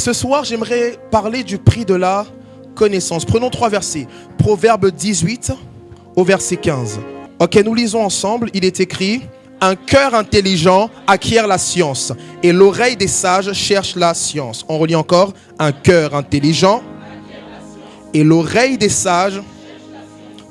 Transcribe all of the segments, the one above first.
Ce soir, j'aimerais parler du prix de la connaissance. Prenons 3 versets. Proverbe 18 au verset 15. Ok, nous lisons ensemble. Il est écrit: un cœur intelligent acquiert la science et l'oreille des sages cherche la science. On relit encore: un cœur intelligent et l'oreille des sages.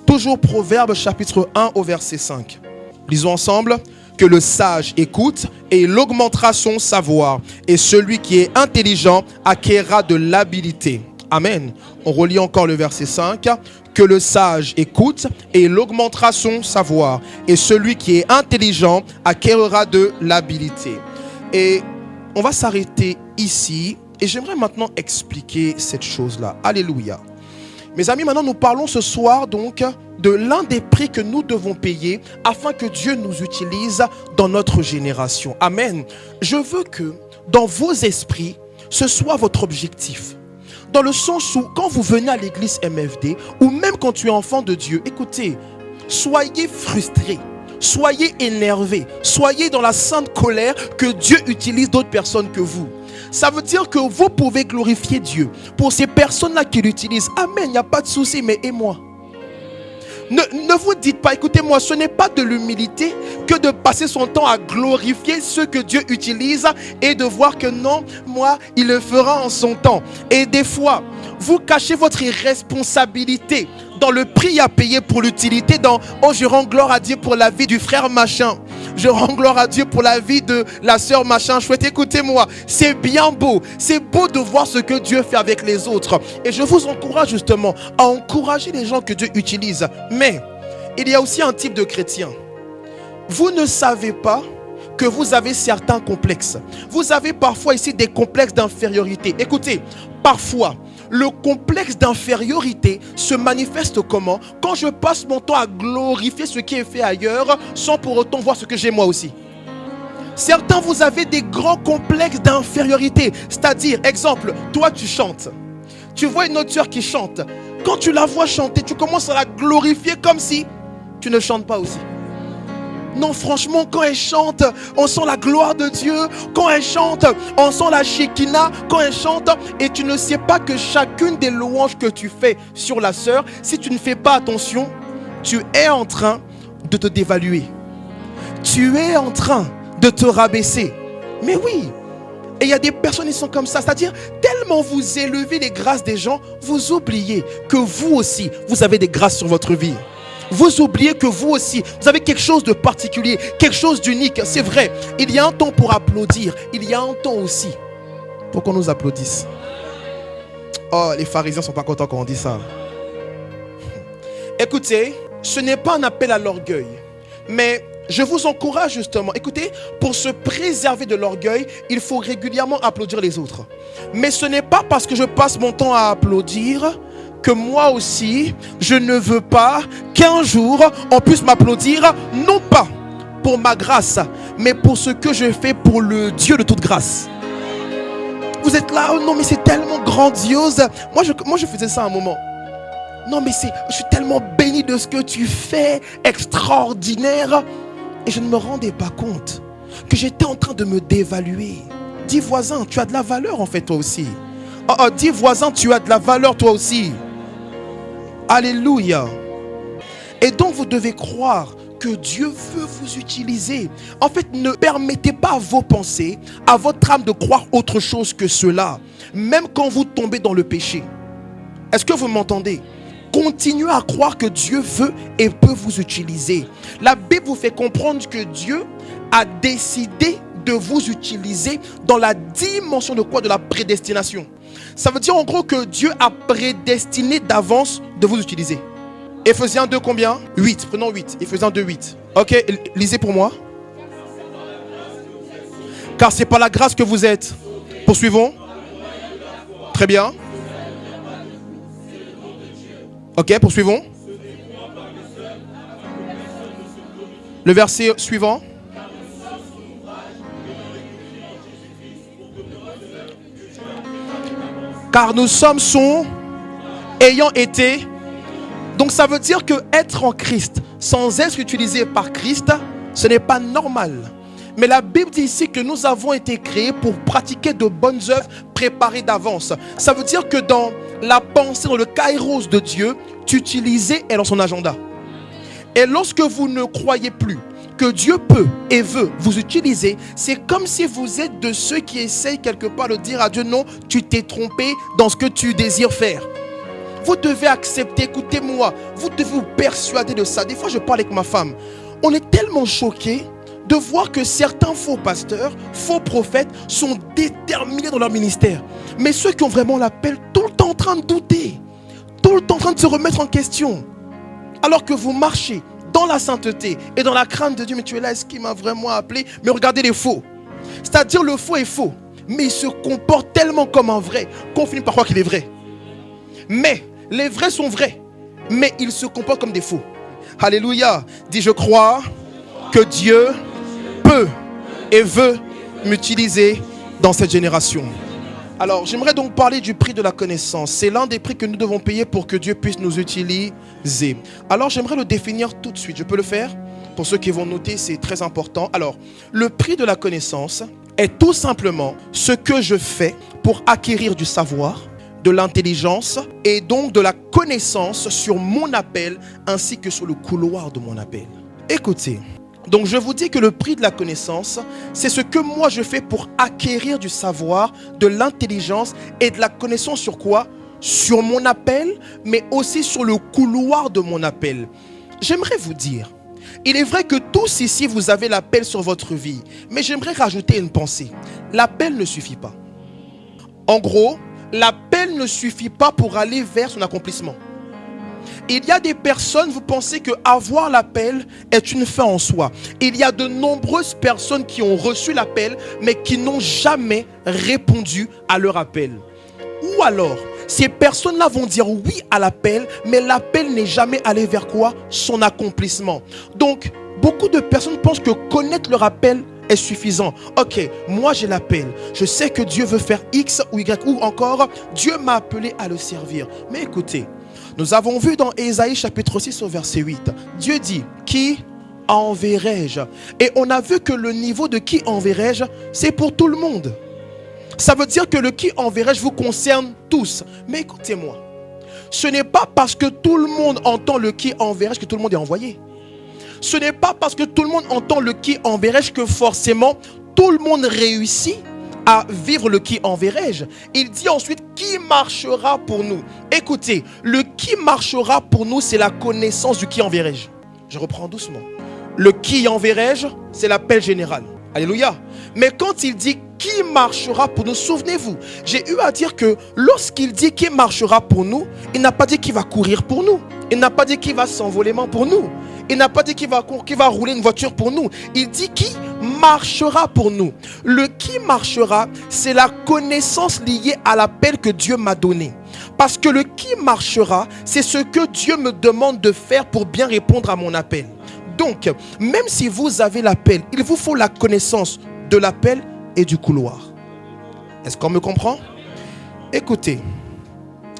Toujours Proverbe chapitre 1 au verset 5. Lisons ensemble: que le sage écoute et il augmentera son savoir, et celui qui est intelligent acquérera de l'habileté. Amen. On relit encore le verset 5. Que le sage écoute et il augmentera son savoir, et celui qui est intelligent acquérera de l'habileté. Et on va s'arrêter ici, et j'aimerais maintenant expliquer cette chose-là. Alléluia. Mes amis, maintenant nous parlons ce soir donc de l'un des prix que nous devons payer afin que Dieu nous utilise dans notre génération. Amen. Je veux que dans vos esprits, ce soit votre objectif. Dans le sens où quand vous venez à l'église MFD, ou même quand tu es enfant de Dieu, écoutez, soyez frustrés, soyez énervés, soyez dans la sainte colère que Dieu utilise d'autres personnes que vous. Ça veut dire que vous pouvez glorifier Dieu pour ces personnes-là qui l'utilisent. Amen, il n'y a pas de souci, mais et moi? Ne vous dites pas, écoutez-moi, ce n'est pas de l'humilité que de passer son temps à glorifier ceux que Dieu utilise et de voir que non, moi, il le fera en son temps. Et des fois, vous cachez votre irresponsabilité dans le prix à payer pour l'utilité, dans « Oh, je rends gloire à Dieu pour la vie du frère machin. Je rends gloire à Dieu pour la vie de la sœur machin chouette. » Écoutez-moi, c'est bien beau. C'est beau de voir ce que Dieu fait avec les autres. Et je vous encourage justement à encourager les gens que Dieu utilise. Mais il y a aussi un type de chrétien. Vous ne savez pas que vous avez certains complexes. Vous avez parfois ici des complexes d'infériorité. Écoutez, parfois, le complexe d'infériorité se manifeste comment? Quand je passe mon temps à glorifier ce qui est fait ailleurs sans pour autant voir ce que j'ai moi aussi. Certains, vous avez des grands complexes d'infériorité. C'est-à-dire, exemple, toi tu chantes. Tu vois une autre sœur qui chante. Quand tu la vois chanter, tu commences à la glorifier comme si tu ne chantes pas aussi. Non, franchement, quand elle chante, on sent la gloire de Dieu. Quand elle chante, on sent la Shekinah. Quand elle chante, et tu ne sais pas que chacune des louanges que tu fais sur la sœur, si tu ne fais pas attention, tu es en train de te dévaluer. Tu es en train de te rabaisser. Mais oui. Et il y a des personnes qui sont comme ça. C'est-à-dire, tellement vous élevez les grâces des gens, vous oubliez que vous aussi, vous avez des grâces sur votre vie. Vous oubliez que vous aussi, vous avez quelque chose de particulier, quelque chose d'unique. C'est vrai, il y a un temps pour applaudir. Il y a un temps aussi pour qu'on nous applaudisse. Oh, les pharisiens ne sont pas contents quand on dit ça. Écoutez, ce n'est pas un appel à l'orgueil. Mais je vous encourage justement. Écoutez, pour se préserver de l'orgueil, il faut régulièrement applaudir les autres. Mais ce n'est pas parce que je passe mon temps à applaudir que moi aussi, je ne veux pas qu'un jour, on puisse m'applaudir, non pas pour ma grâce, mais pour ce que je fais pour le Dieu de toute grâce. Vous êtes là, oh non mais c'est tellement grandiose. Moi je faisais ça à un moment. Non mais je suis tellement béni de ce que tu fais, extraordinaire. Et je ne me rendais pas compte que j'étais en train de me dévaluer. Dis voisin, tu as de la valeur en fait toi aussi. Oh, dis voisin, tu as de la valeur toi aussi. Alléluia. Et donc vous devez croire que Dieu veut vous utiliser. En fait, ne permettez pas à vos pensées, à votre âme de croire autre chose que cela. Même quand vous tombez dans le péché. Est-ce que vous m'entendez? Continuez à croire que Dieu veut et peut vous utiliser. La Bible vous fait comprendre que Dieu a décidé de vous utiliser dans la dimension de quoi? De la prédestination. Ça veut dire en gros que Dieu a prédestiné d'avance de vous utiliser. Éphésiens 2 combien? 8, prenons 8. Éphésiens 2, 8. Ok, lisez pour moi. Car c'est par la grâce que vous êtes. Poursuivons. Très bien. Ok, poursuivons. Le verset suivant. Car nous sommes son ayant été. Donc ça veut dire que être en Christ sans être utilisé par Christ, ce n'est pas normal. Mais la Bible dit ici que nous avons été créés pour pratiquer de bonnes œuvres préparées d'avance. Ça veut dire que dans la pensée, dans le kairos de Dieu, t'utiliser est dans son agenda. Et lorsque vous ne croyez plus que Dieu peut et veut vous utiliser, c'est comme si vous êtes de ceux qui essayent quelque part de dire à Dieu, non, tu t'es trompé dans ce que tu désires faire. Vous devez accepter, écoutez-moi, vous devez vous persuader de ça. Des fois, je parle avec ma femme. On est tellement choqués de voir que certains faux pasteurs, faux prophètes sont déterminés dans leur ministère. Mais ceux qui ont vraiment l'appel, tout le temps en train de douter, tout le temps en train de se remettre en question. Alors que vous marchez dans la sainteté et dans la crainte de Dieu, mais tu es là, est-ce qu'il m'a vraiment appelé? Mais regardez les faux. C'est-à-dire le faux est faux, mais il se comporte tellement comme un vrai qu'on finit par croire qu'il est vrai. Mais les vrais sont vrais, mais ils se comportent comme des faux. Alléluia. Dis, je crois que Dieu peut et veut m'utiliser dans cette génération. Alors, j'aimerais donc parler du prix de la connaissance. C'est l'un des prix que nous devons payer pour que Dieu puisse nous utiliser. Alors, j'aimerais le définir tout de suite. Je peux le faire? Pour ceux qui vont noter, c'est très important. Alors, le prix de la connaissance est tout simplement ce que je fais pour acquérir du savoir, de l'intelligence et donc de la connaissance sur mon appel ainsi que sur le couloir de mon appel. Écoutez. Donc je vous dis que le prix de la connaissance, c'est ce que moi je fais pour acquérir du savoir, de l'intelligence et de la connaissance sur quoi? Sur mon appel, mais aussi sur le couloir de mon appel. J'aimerais vous dire, il est vrai que tous ici vous avez l'appel sur votre vie, mais j'aimerais rajouter une pensée. L'appel ne suffit pas. En gros, l'appel ne suffit pas pour aller vers son accomplissement. Il y a des personnes, vous pensez que avoir l'appel est une fin en soi. Il y a de nombreuses personnes qui ont reçu l'appel, mais qui n'ont jamais répondu à leur appel. Ou alors, ces personnes-là vont dire oui à l'appel, mais l'appel n'est jamais allé vers quoi? Son accomplissement. Donc, beaucoup de personnes pensent que connaître leur appel est suffisant. Ok, moi j'ai l'appel. Je sais que Dieu veut faire X ou Y, ou encore, Dieu m'a appelé à le servir. Mais écoutez, nous avons vu dans Ésaïe chapitre 6 au verset 8, Dieu dit, qui enverrai-je? Et on a vu que le niveau de qui enverrai-je, c'est pour tout le monde. Ça veut dire que le qui enverrai-je vous concerne tous. Mais écoutez-moi, ce n'est pas parce que tout le monde entend le qui enverrai-je que tout le monde est envoyé. Ce n'est pas parce que tout le monde entend le qui enverrai-je que forcément tout le monde réussit à vivre le qui enverrai-je. Il dit ensuite qui marchera pour nous. Écoutez, le qui marchera pour nous, c'est la connaissance du qui enverrai-je. Je reprends doucement. Le qui enverrai-je, c'est l'appel général. Alléluia. Mais quand il dit qui marchera pour nous, souvenez-vous, j'ai eu à dire que lorsqu'il dit qui marchera pour nous, il n'a pas dit qu'il va courir pour nous. Il n'a pas dit qu'il va s'envoler pour nous. Il n'a pas dit qu'il va rouler une voiture pour nous. Il dit qui marchera pour nous. Le qui marchera, c'est la connaissance liée à l'appel que Dieu m'a donné. Parce que le qui marchera, c'est ce que Dieu me demande de faire pour bien répondre à mon appel. Donc, même si vous avez l'appel, il vous faut la connaissance de l'appel et du couloir. Est-ce qu'on me comprend? Écoutez,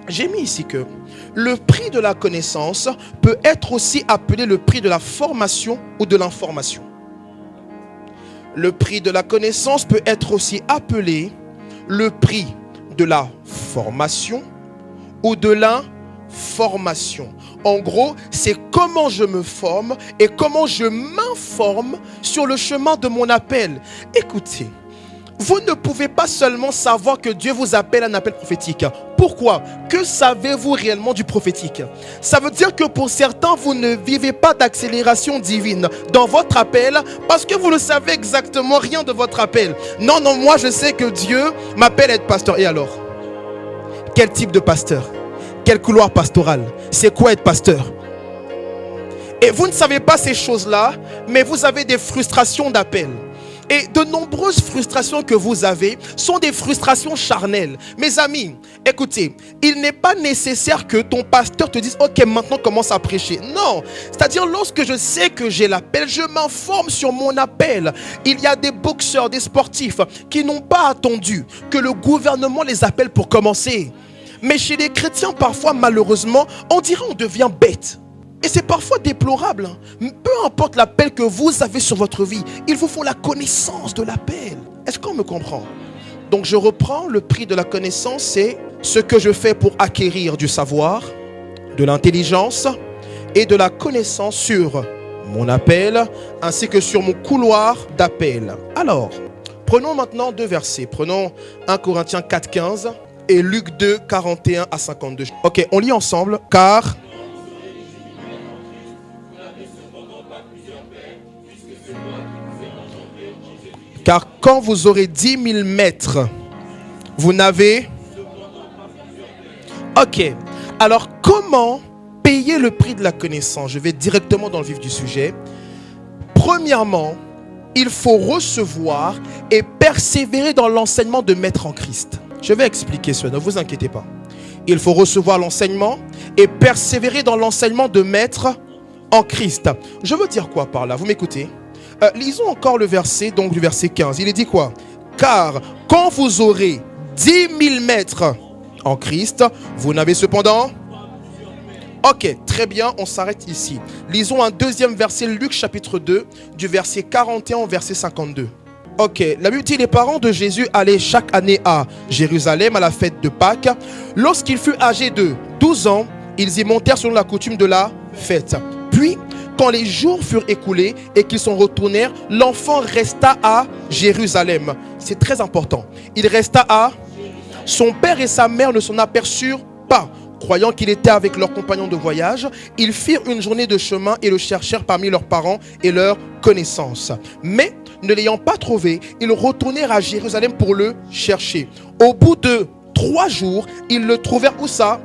j'ai mis ici que le prix de la connaissance peut être aussi appelé le prix de la formation ou de l'information. Le prix de la connaissance peut être aussi appelé le prix de la formation ou de l'information. En gros, c'est comment je me forme et comment je m'informe sur le chemin de mon appel. Écoutez, vous ne pouvez pas seulement savoir que Dieu vous appelle à un appel prophétique. Pourquoi? Que savez-vous réellement du prophétique? Ça veut dire que pour certains, vous ne vivez pas d'accélération divine dans votre appel parce que vous ne savez exactement rien de votre appel. Non, moi je sais que Dieu m'appelle à être pasteur. Et alors? Quel type de pasteur? Quel couloir pastoral? C'est quoi être pasteur? Et vous ne savez pas ces choses-là, mais vous avez des frustrations d'appel. Et de nombreuses frustrations que vous avez sont des frustrations charnelles. Mes amis, écoutez, il n'est pas nécessaire que ton pasteur te dise « Ok, maintenant commence à prêcher ». Non, c'est-à-dire lorsque je sais que j'ai l'appel, je m'informe sur mon appel. Il y a des boxeurs, des sportifs qui n'ont pas attendu que le gouvernement les appelle pour commencer. Mais chez les chrétiens, parfois, malheureusement, on dirait on devient bête. Et c'est parfois déplorable. Peu importe l'appel que vous avez sur votre vie, il vous faut la connaissance de l'appel. Est-ce qu'on me comprend? Donc je reprends, le prix de la connaissance, c'est ce que je fais pour acquérir du savoir, de l'intelligence et de la connaissance sur mon appel, ainsi que sur mon couloir d'appel. Alors, prenons maintenant deux versets. Prenons 1 Corinthiens 4,15 et Luc 2, 41 à 52. Ok, on lit ensemble. Car quand vous aurez 10 000 maîtres, vous n'avez... Ok, alors comment payer le prix de la connaissance? Je vais directement dans le vif du sujet. Premièrement, il faut recevoir et persévérer dans l'enseignement de maître en Christ. Je vais expliquer cela, ne vous inquiétez pas. Il faut recevoir l'enseignement et persévérer dans l'enseignement de maître en Christ. Je veux dire quoi par là? Vous m'écoutez? Lisons encore le verset, donc le verset 15. Il est dit quoi? Car quand vous aurez 10 000 maîtres en Christ, vous n'avez cependant... Ok, très bien, on s'arrête ici. Lisons un deuxième verset, Luc chapitre 2, du verset 41 au verset 52. Ok, la Bible dit, les parents de Jésus allaient chaque année à Jérusalem à la fête de Pâques. Lorsqu'il fut âgé de 12 ans, ils y montèrent selon la coutume de la fête. Puis, quand les jours furent écoulés et qu'ils s'en retournèrent, l'enfant resta à Jérusalem. C'est très important. Il resta à... Son père et sa mère ne s'en aperçurent pas. Croyant qu'il était avec leurs compagnons de voyage, ils firent une journée de chemin et le cherchèrent parmi leurs parents et leurs connaissances. Mais, ne l'ayant pas trouvé, ils retournèrent à Jérusalem pour le chercher. Au bout de 3 jours, ils le trouvèrent où ça?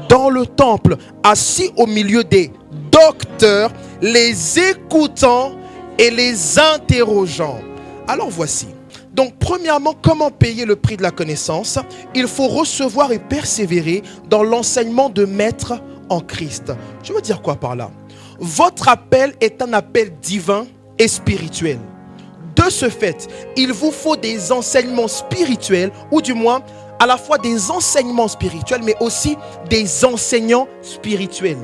Dans le temple, assis au milieu des docteurs, les écoutant et les interrogeant. Alors voici. Donc premièrement, comment payer le prix de la connaissance? Il faut recevoir et persévérer dans l'enseignement de maître en Christ. Je veux dire quoi par là? Votre appel est un appel divin et spirituel. De ce fait, il vous faut des enseignements spirituels, ou du moins à la fois des enseignements spirituels, mais aussi des enseignants spirituels.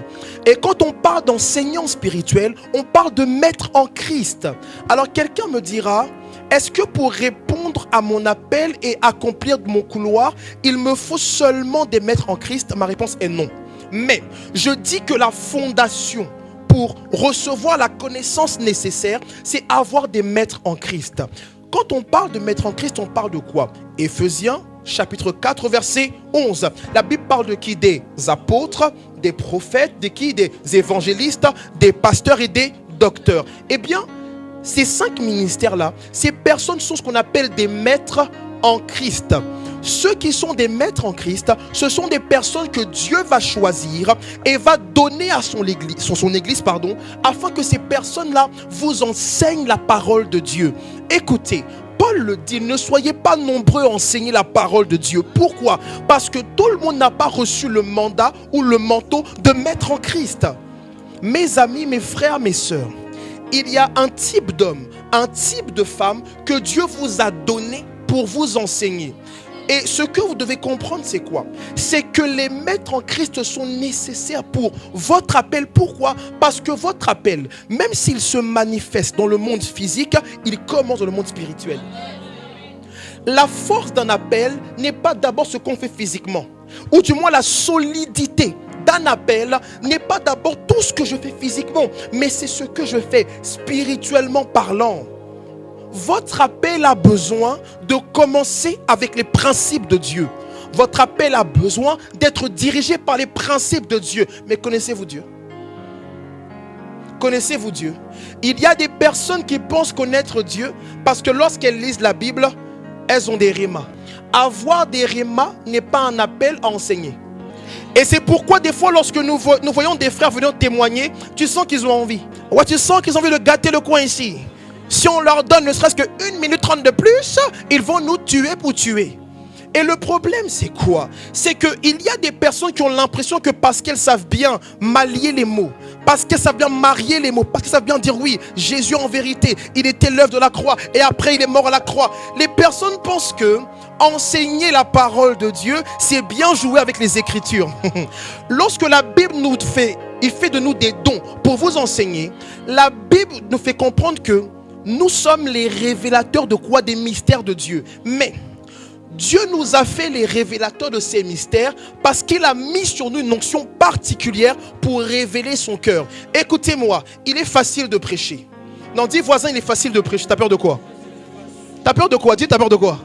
Et quand on parle d'enseignants spirituels, on parle de maître en Christ. Alors quelqu'un me dira, est-ce que pour répondre à mon appel et accomplir mon couloir, il me faut seulement des maîtres en Christ? Ma réponse est non. Mais je dis que la fondation pour recevoir la connaissance nécessaire, c'est avoir des maîtres en Christ. Quand on parle de maîtres en Christ, on parle de quoi? Éphésiens chapitre 4 verset 11. La Bible parle de qui? Des apôtres, des prophètes, de qui? Des évangélistes, des pasteurs et des docteurs. Eh bien, ces 5 ministères-là, ces personnes sont ce qu'on appelle des maîtres en Christ. Ceux qui sont des maîtres en Christ, ce sont des personnes que Dieu va choisir et va donner à son église, afin que ces personnes-là vous enseignent la parole de Dieu. Écoutez, Paul le dit, ne soyez pas nombreux à enseigner la parole de Dieu. Pourquoi? Parce que tout le monde n'a pas reçu le mandat ou le manteau de maître en Christ. Mes amis, mes frères, mes sœurs, il y a un type d'homme, un type de femme que Dieu vous a donné pour vous enseigner. Et ce que vous devez comprendre, c'est quoi? C'est que les maîtres en Christ sont nécessaires pour votre appel. Pourquoi? Parce que votre appel, même s'il se manifeste dans le monde physique, il commence dans le monde spirituel. La force d'un appel n'est pas d'abord ce qu'on fait physiquement, ou du moins la solidité d'un appel n'est pas d'abord tout ce que je fais physiquement, mais c'est ce que je fais spirituellement parlant. Votre appel a besoin de commencer avec les principes de Dieu. Votre appel a besoin d'être dirigé par les principes de Dieu. Mais connaissez-vous Dieu? Connaissez-vous Dieu? Il y a des personnes qui pensent connaître Dieu parce que lorsqu'elles lisent la Bible, elles ont des rémas. Avoir des rémas n'est pas un appel à enseigner. Et c'est pourquoi des fois lorsque nous voyons des frères venir témoigner, tu sens qu'ils ont envie. Ouais, tu sens qu'ils ont envie de gâter le coin ici. Si on leur donne ne serait-ce que 1 minute 30 de plus, ils vont nous tuer pour tuer. Et le problème, c'est quoi? C'est qu'il y a des personnes qui ont l'impression que parce qu'elles savent bien manier les mots, parce qu'elles savent bien marier les mots, parce qu'elles savent bien dire oui, Jésus en vérité, il était l'œuvre de la croix et après il est mort à la croix. Les personnes pensent que enseigner la parole de Dieu, c'est bien jouer avec les Écritures. Lorsque la Bible nous fait il fait de nous des dons pour vous enseigner. La Bible nous fait comprendre que nous sommes les révélateurs de quoi? Des mystères de Dieu. Mais Dieu nous a fait les révélateurs de ces mystères parce qu'il a mis sur nous une onction particulière pour révéler son cœur. Écoutez-moi, il est facile de prêcher. Non, dis voisin, il est facile de prêcher. T'as peur de quoi? T'as peur de quoi? Dis, t'as peur de quoi?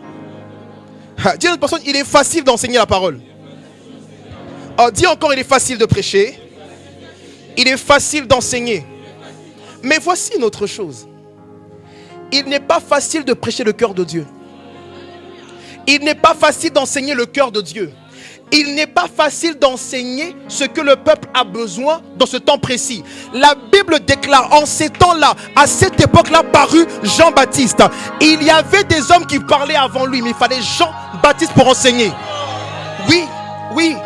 Dis à l'autre personne, il est facile d'enseigner la parole. Oh, dis encore, il est facile de prêcher. Il est facile d'enseigner. Mais voici une autre chose. Il n'est pas facile de prêcher le cœur de Dieu. Il n'est pas facile d'enseigner le cœur de Dieu. Il n'est pas facile d'enseigner ce que le peuple a besoin dans ce temps précis. La Bible déclare en ces temps-là, à cette époque-là, parut Jean-Baptiste. Il y avait des hommes qui parlaient avant lui, mais il fallait Jean-Baptiste pour enseigner. Oui, oui.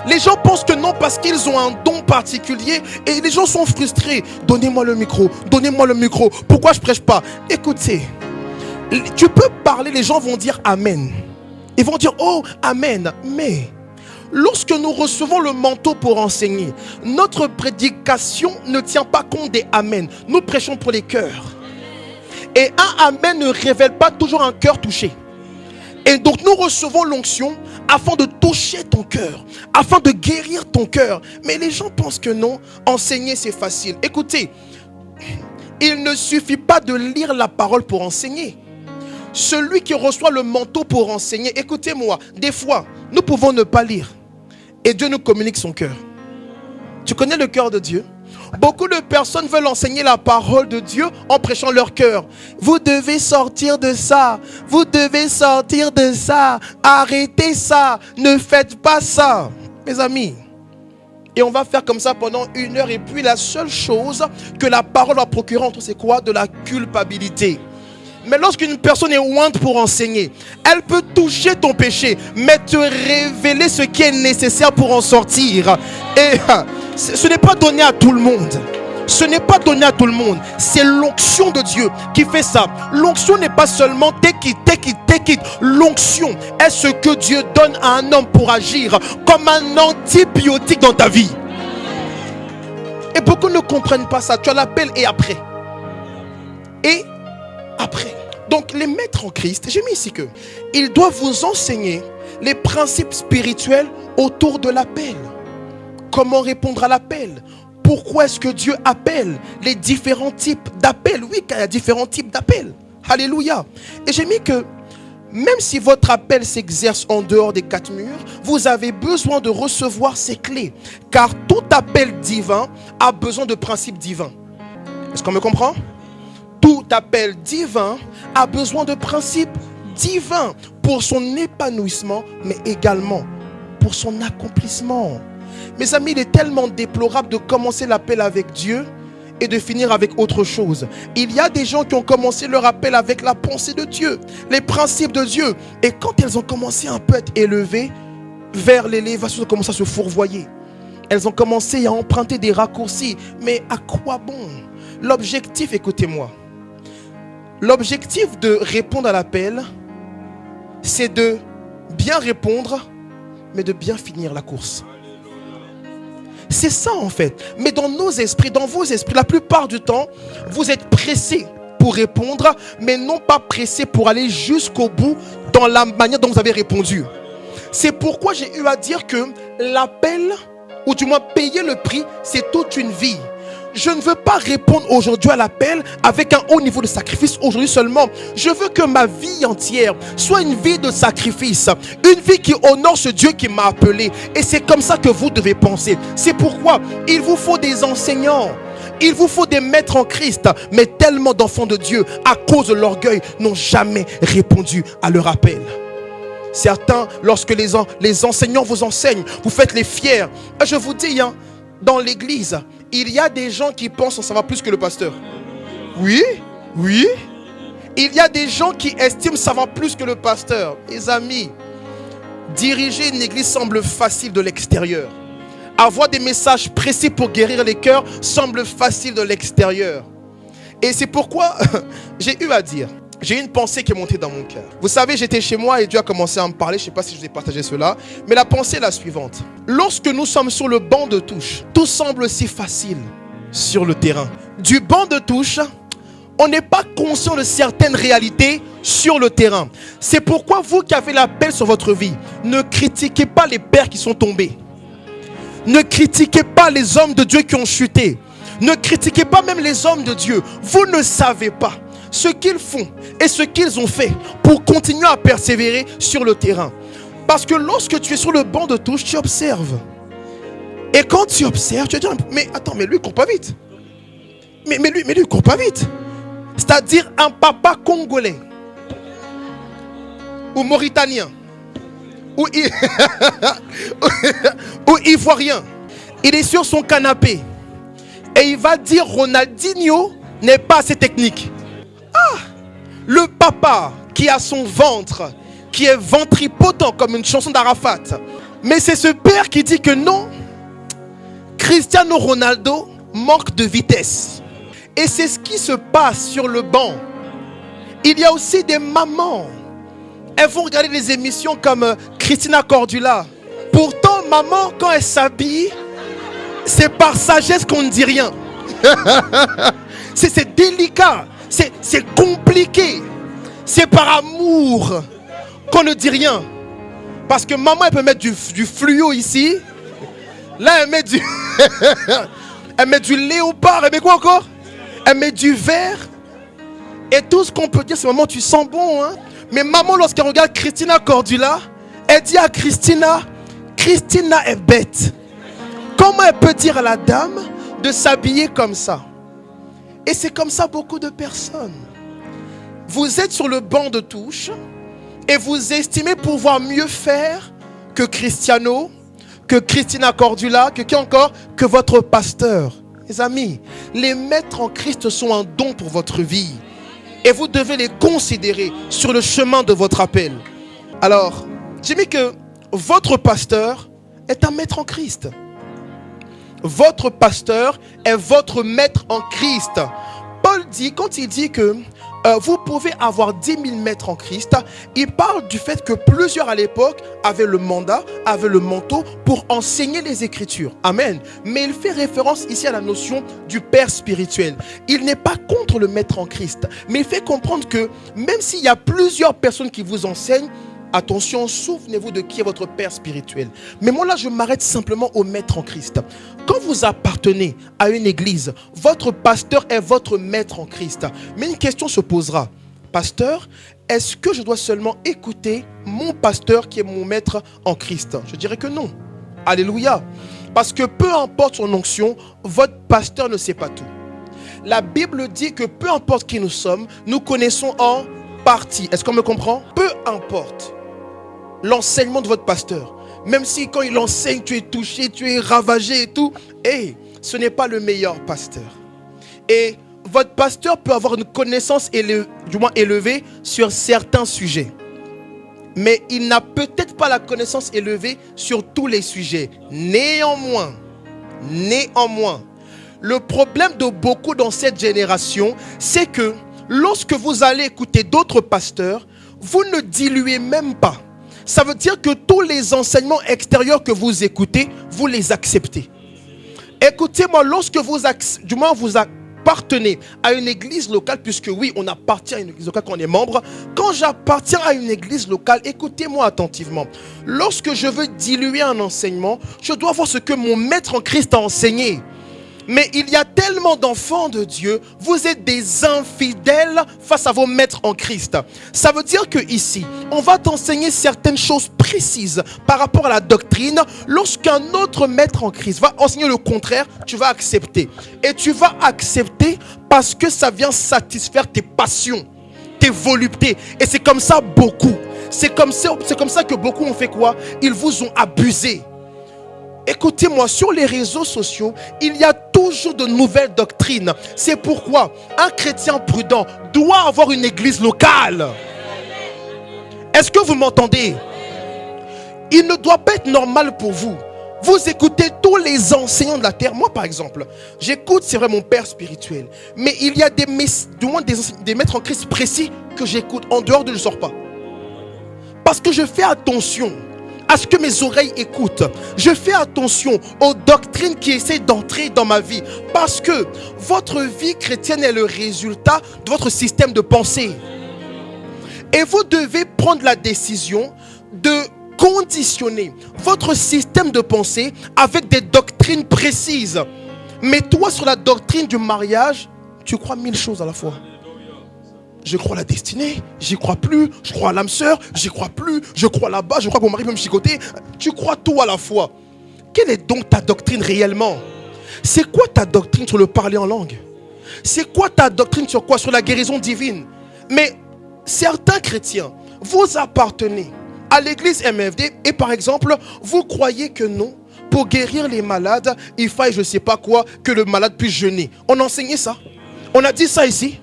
Les gens pensent que non parce qu'ils ont un don particulier et les gens sont frustrés. Donnez-moi le micro, donnez-moi le micro. Pourquoi je ne prêche pas? Écoutez, tu peux parler, les gens vont dire Amen. Ils vont dire oh Amen. Mais lorsque nous recevons le manteau pour enseigner, notre prédication ne tient pas compte des Amen. Nous prêchons pour les cœurs. Et un Amen ne révèle pas toujours un cœur touché. Et donc nous recevons l'onction afin de toucher ton cœur, afin de guérir ton cœur. Mais les gens pensent que non, enseigner c'est facile. Écoutez, il ne suffit pas de lire la parole pour enseigner. Celui qui reçoit le manteau pour enseigner, écoutez-moi, des fois, nous pouvons ne pas lire. Et Dieu nous communique son cœur. Tu connais le cœur de Dieu? Beaucoup de personnes veulent enseigner la parole de Dieu en prêchant leur cœur. Vous devez sortir de ça. Vous devez sortir de ça. Arrêtez ça. Ne faites pas ça. Mes amis. Et on va faire comme ça pendant 1 heure. Et puis la seule chose que la parole va procurer entre, c'est quoi? De la culpabilité. Mais lorsqu'une personne est ointe pour enseigner, elle peut toucher ton péché, mais te révéler ce qui est nécessaire pour en sortir. Et ce n'est pas donné à tout le monde. Ce n'est pas donné à tout le monde. C'est l'onction de Dieu qui fait ça. L'onction n'est pas seulement take it. L'onction est ce que Dieu donne à un homme pour agir comme un antibiotique dans ta vie. Et beaucoup ne comprennent pas ça. Tu as l'appel et après. Et après. Donc les maîtres en Christ, j'ai mis ici que ils doivent vous enseigner les principes spirituels autour de l'appel. Comment répondre à l'appel? Pourquoi est-ce que Dieu appelle? Les différents types d'appels. Oui, car il y a différents types d'appels. Alléluia. Et j'ai mis que même si votre appel s'exerce en dehors des 4 murs, vous avez besoin de recevoir ces clés. Car tout appel divin a besoin de principes divins. Est-ce qu'on me comprend? Tout appel divin a besoin de principes divins pour son épanouissement, mais également pour son accomplissement. Mes amis, il est tellement déplorable de commencer l'appel avec Dieu et de finir avec autre chose. Il y a des gens qui ont commencé leur appel avec la pensée de Dieu, les principes de Dieu. Et quand elles ont commencé un peu à être élevées vers l'élévation, elles ont commencé à se fourvoyer. Elles ont commencé à emprunter des raccourcis. Mais à quoi bon? L'objectif, écoutez-moi, l'objectif de répondre à l'appel, c'est de bien répondre, mais de bien finir la course. C'est ça en fait. Mais dans nos esprits, dans vos esprits, la plupart du temps, vous êtes pressés pour répondre, mais non pas pressés pour aller jusqu'au bout dans la manière dont vous avez répondu. C'est pourquoi j'ai eu à dire que l'appel, ou du moins payer le prix, c'est toute une vie. Je ne veux pas répondre aujourd'hui à l'appel avec un haut niveau de sacrifice aujourd'hui seulement. Je veux que ma vie entière soit une vie de sacrifice. Une vie qui honore ce Dieu qui m'a appelé. Et c'est comme ça que vous devez penser. C'est pourquoi il vous faut des enseignants. Il vous faut des maîtres en Christ. Mais tellement d'enfants de Dieu, à cause de l'orgueil, n'ont jamais répondu à leur appel. Certains, lorsque les enseignants vous enseignent, vous faites les fiers. Je vous dis, dans l'église, il y a des gens qui pensent en savoir plus que le pasteur. Oui. Il y a des gens qui estiment savoir plus que le pasteur. Mes amis, diriger une église semble facile de l'extérieur. Avoir des messages précis pour guérir les cœurs semble facile de l'extérieur. Et c'est pourquoi j'ai eu à dire, j'ai une pensée qui est montée dans mon cœur. Vous savez, j'étais chez moi et Dieu a commencé à me parler. Je ne sais pas si je vous ai partagé cela. Mais la pensée est la suivante. Lorsque nous sommes sur le banc de touche, tout semble si facile sur le terrain. Du banc de touche, on n'est pas conscient de certaines réalités sur le terrain. C'est pourquoi vous qui avez l'appel sur votre vie, ne critiquez pas les pères qui sont tombés. Ne critiquez pas les hommes de Dieu qui ont chuté. Ne critiquez pas même les hommes de Dieu. Vous ne savez pas ce qu'ils font et ce qu'ils ont fait pour continuer à persévérer sur le terrain. Parce que lorsque tu es sur le banc de touche, tu observes. Et quand tu observes, tu vas dire, mais attends, mais lui il court pas vite. Mais lui il court pas vite. C'est-à-dire un papa congolais ou mauritanien ou ivoirien. Il est sur son canapé et il va dire Ronaldinho n'est pas assez technique. Ah, le papa qui a son ventre, qui est ventripotent comme une chanson d'Arafat. Mais c'est ce père qui dit que non, Cristiano Ronaldo manque de vitesse. Et c'est ce qui se passe sur le banc. Il y a aussi des mamans. Elles vont regarder des émissions comme Christina Cordula. Pourtant, maman, quand elle s'habille, c'est par sagesse qu'on ne dit rien. C'est délicat. C'est compliqué. C'est par amour qu'on ne dit rien. Parce que maman, elle peut mettre du fluo ici. Là, elle met du... elle met du léopard. Elle met quoi encore? Elle met du vert. Et tout ce qu'on peut dire, c'est maman, tu sens bon, hein? Mais maman, lorsqu'elle regarde Christina Cordula, elle dit à Christina est bête. Comment elle peut dire à la dame de s'habiller comme ça? Et c'est comme ça beaucoup de personnes. Vous êtes sur le banc de touche et vous estimez pouvoir mieux faire que Cristiano, que Christina Cordula, que qui encore? Que votre pasteur. Les amis, les maîtres en Christ sont un don pour votre vie. Et vous devez les considérer sur le chemin de votre appel. Alors, j'ai mis que votre pasteur est un maître en Christ. Votre pasteur est votre maître en Christ. Paul dit, quand il dit que vous pouvez avoir 10 000 maîtres en Christ, il parle du fait que plusieurs à l'époque avaient le mandat, avaient le manteau pour enseigner les Écritures. Amen. Mais il fait référence ici à la notion du père spirituel. Il n'est pas contre le maître en Christ, mais il fait comprendre que même s'il y a plusieurs personnes qui vous enseignent, attention, souvenez-vous de qui est votre père spirituel. Mais moi là, je m'arrête simplement au maître en Christ. Quand vous appartenez à une église, votre pasteur est votre maître en Christ. Mais une question se posera. Pasteur, est-ce que je dois seulement écouter mon pasteur qui est mon maître en Christ? Je dirais que non. Alléluia. Parce que peu importe son onction, votre pasteur ne sait pas tout. La Bible dit que peu importe qui nous sommes, nous connaissons en partie. Est-ce qu'on me comprend? Peu importe l'enseignement de votre pasteur, même si quand il enseigne, tu es touché, tu es ravagé et tout, ce n'est pas le meilleur pasteur. Et votre pasteur peut avoir une connaissance du moins élevée sur certains sujets. Mais il n'a peut-être pas la connaissance élevée sur tous les sujets. Néanmoins, le problème de beaucoup dans cette génération, c'est que lorsque vous allez écouter d'autres pasteurs, vous ne diluez même pas. Ça veut dire que tous les enseignements extérieurs que vous écoutez, vous les acceptez. Écoutez-moi, lorsque vous appartenez à une église locale, puisque oui, on appartient à une église locale quand on est membre. Quand j'appartiens à une église locale, écoutez-moi attentivement. Lorsque je veux diluer un enseignement, je dois voir ce que mon maître en Christ a enseigné. Mais il y a tellement d'enfants de Dieu, vous êtes des infidèles face à vos maîtres en Christ. Ça veut dire que ici, on va t'enseigner certaines choses précises par rapport à la doctrine. Lorsqu'un autre maître en Christ va enseigner le contraire, tu vas accepter. Et tu vas accepter parce que ça vient satisfaire tes passions, tes voluptés. Et c'est comme ça beaucoup. C'est comme ça que beaucoup ont fait quoi? Ils vous ont abusé. Écoutez-moi, sur les réseaux sociaux, il y a toujours de nouvelles doctrines. C'est pourquoi un chrétien prudent doit avoir une église locale. Est-ce que vous m'entendez? Il ne doit pas être normal pour vous. Vous écoutez tous les enseignants de la terre. Moi, par exemple, j'écoute, c'est vrai, mon père spirituel. Mais il y a des maîtres en Christ précis que j'écoute. En dehors de, je ne sors pas. Parce que je fais attention à ce que mes oreilles écoutent. Je fais attention aux doctrines qui essaient d'entrer dans ma vie. Parce que votre vie chrétienne est le résultat de votre système de pensée. Et vous devez prendre la décision de conditionner votre système de pensée avec des doctrines précises. Mais toi, sur la doctrine du mariage, tu crois 1000 choses à la fois. Je crois à la destinée, j'y crois plus. Je crois à l'âme sœur, j'y crois plus. Je crois là-bas, je crois que mon mari peut me chicoter. Tu crois tout à la fois. Quelle est donc ta doctrine réellement? C'est quoi ta doctrine sur le parler en langue? C'est quoi ta doctrine sur quoi? Sur la guérison divine? Mais certains chrétiens, vous appartenez à l'église MFD et par exemple, vous croyez que non, pour guérir les malades, il faille je ne sais pas quoi, que le malade puisse jeûner. On enseignait ça. On a dit ça ici.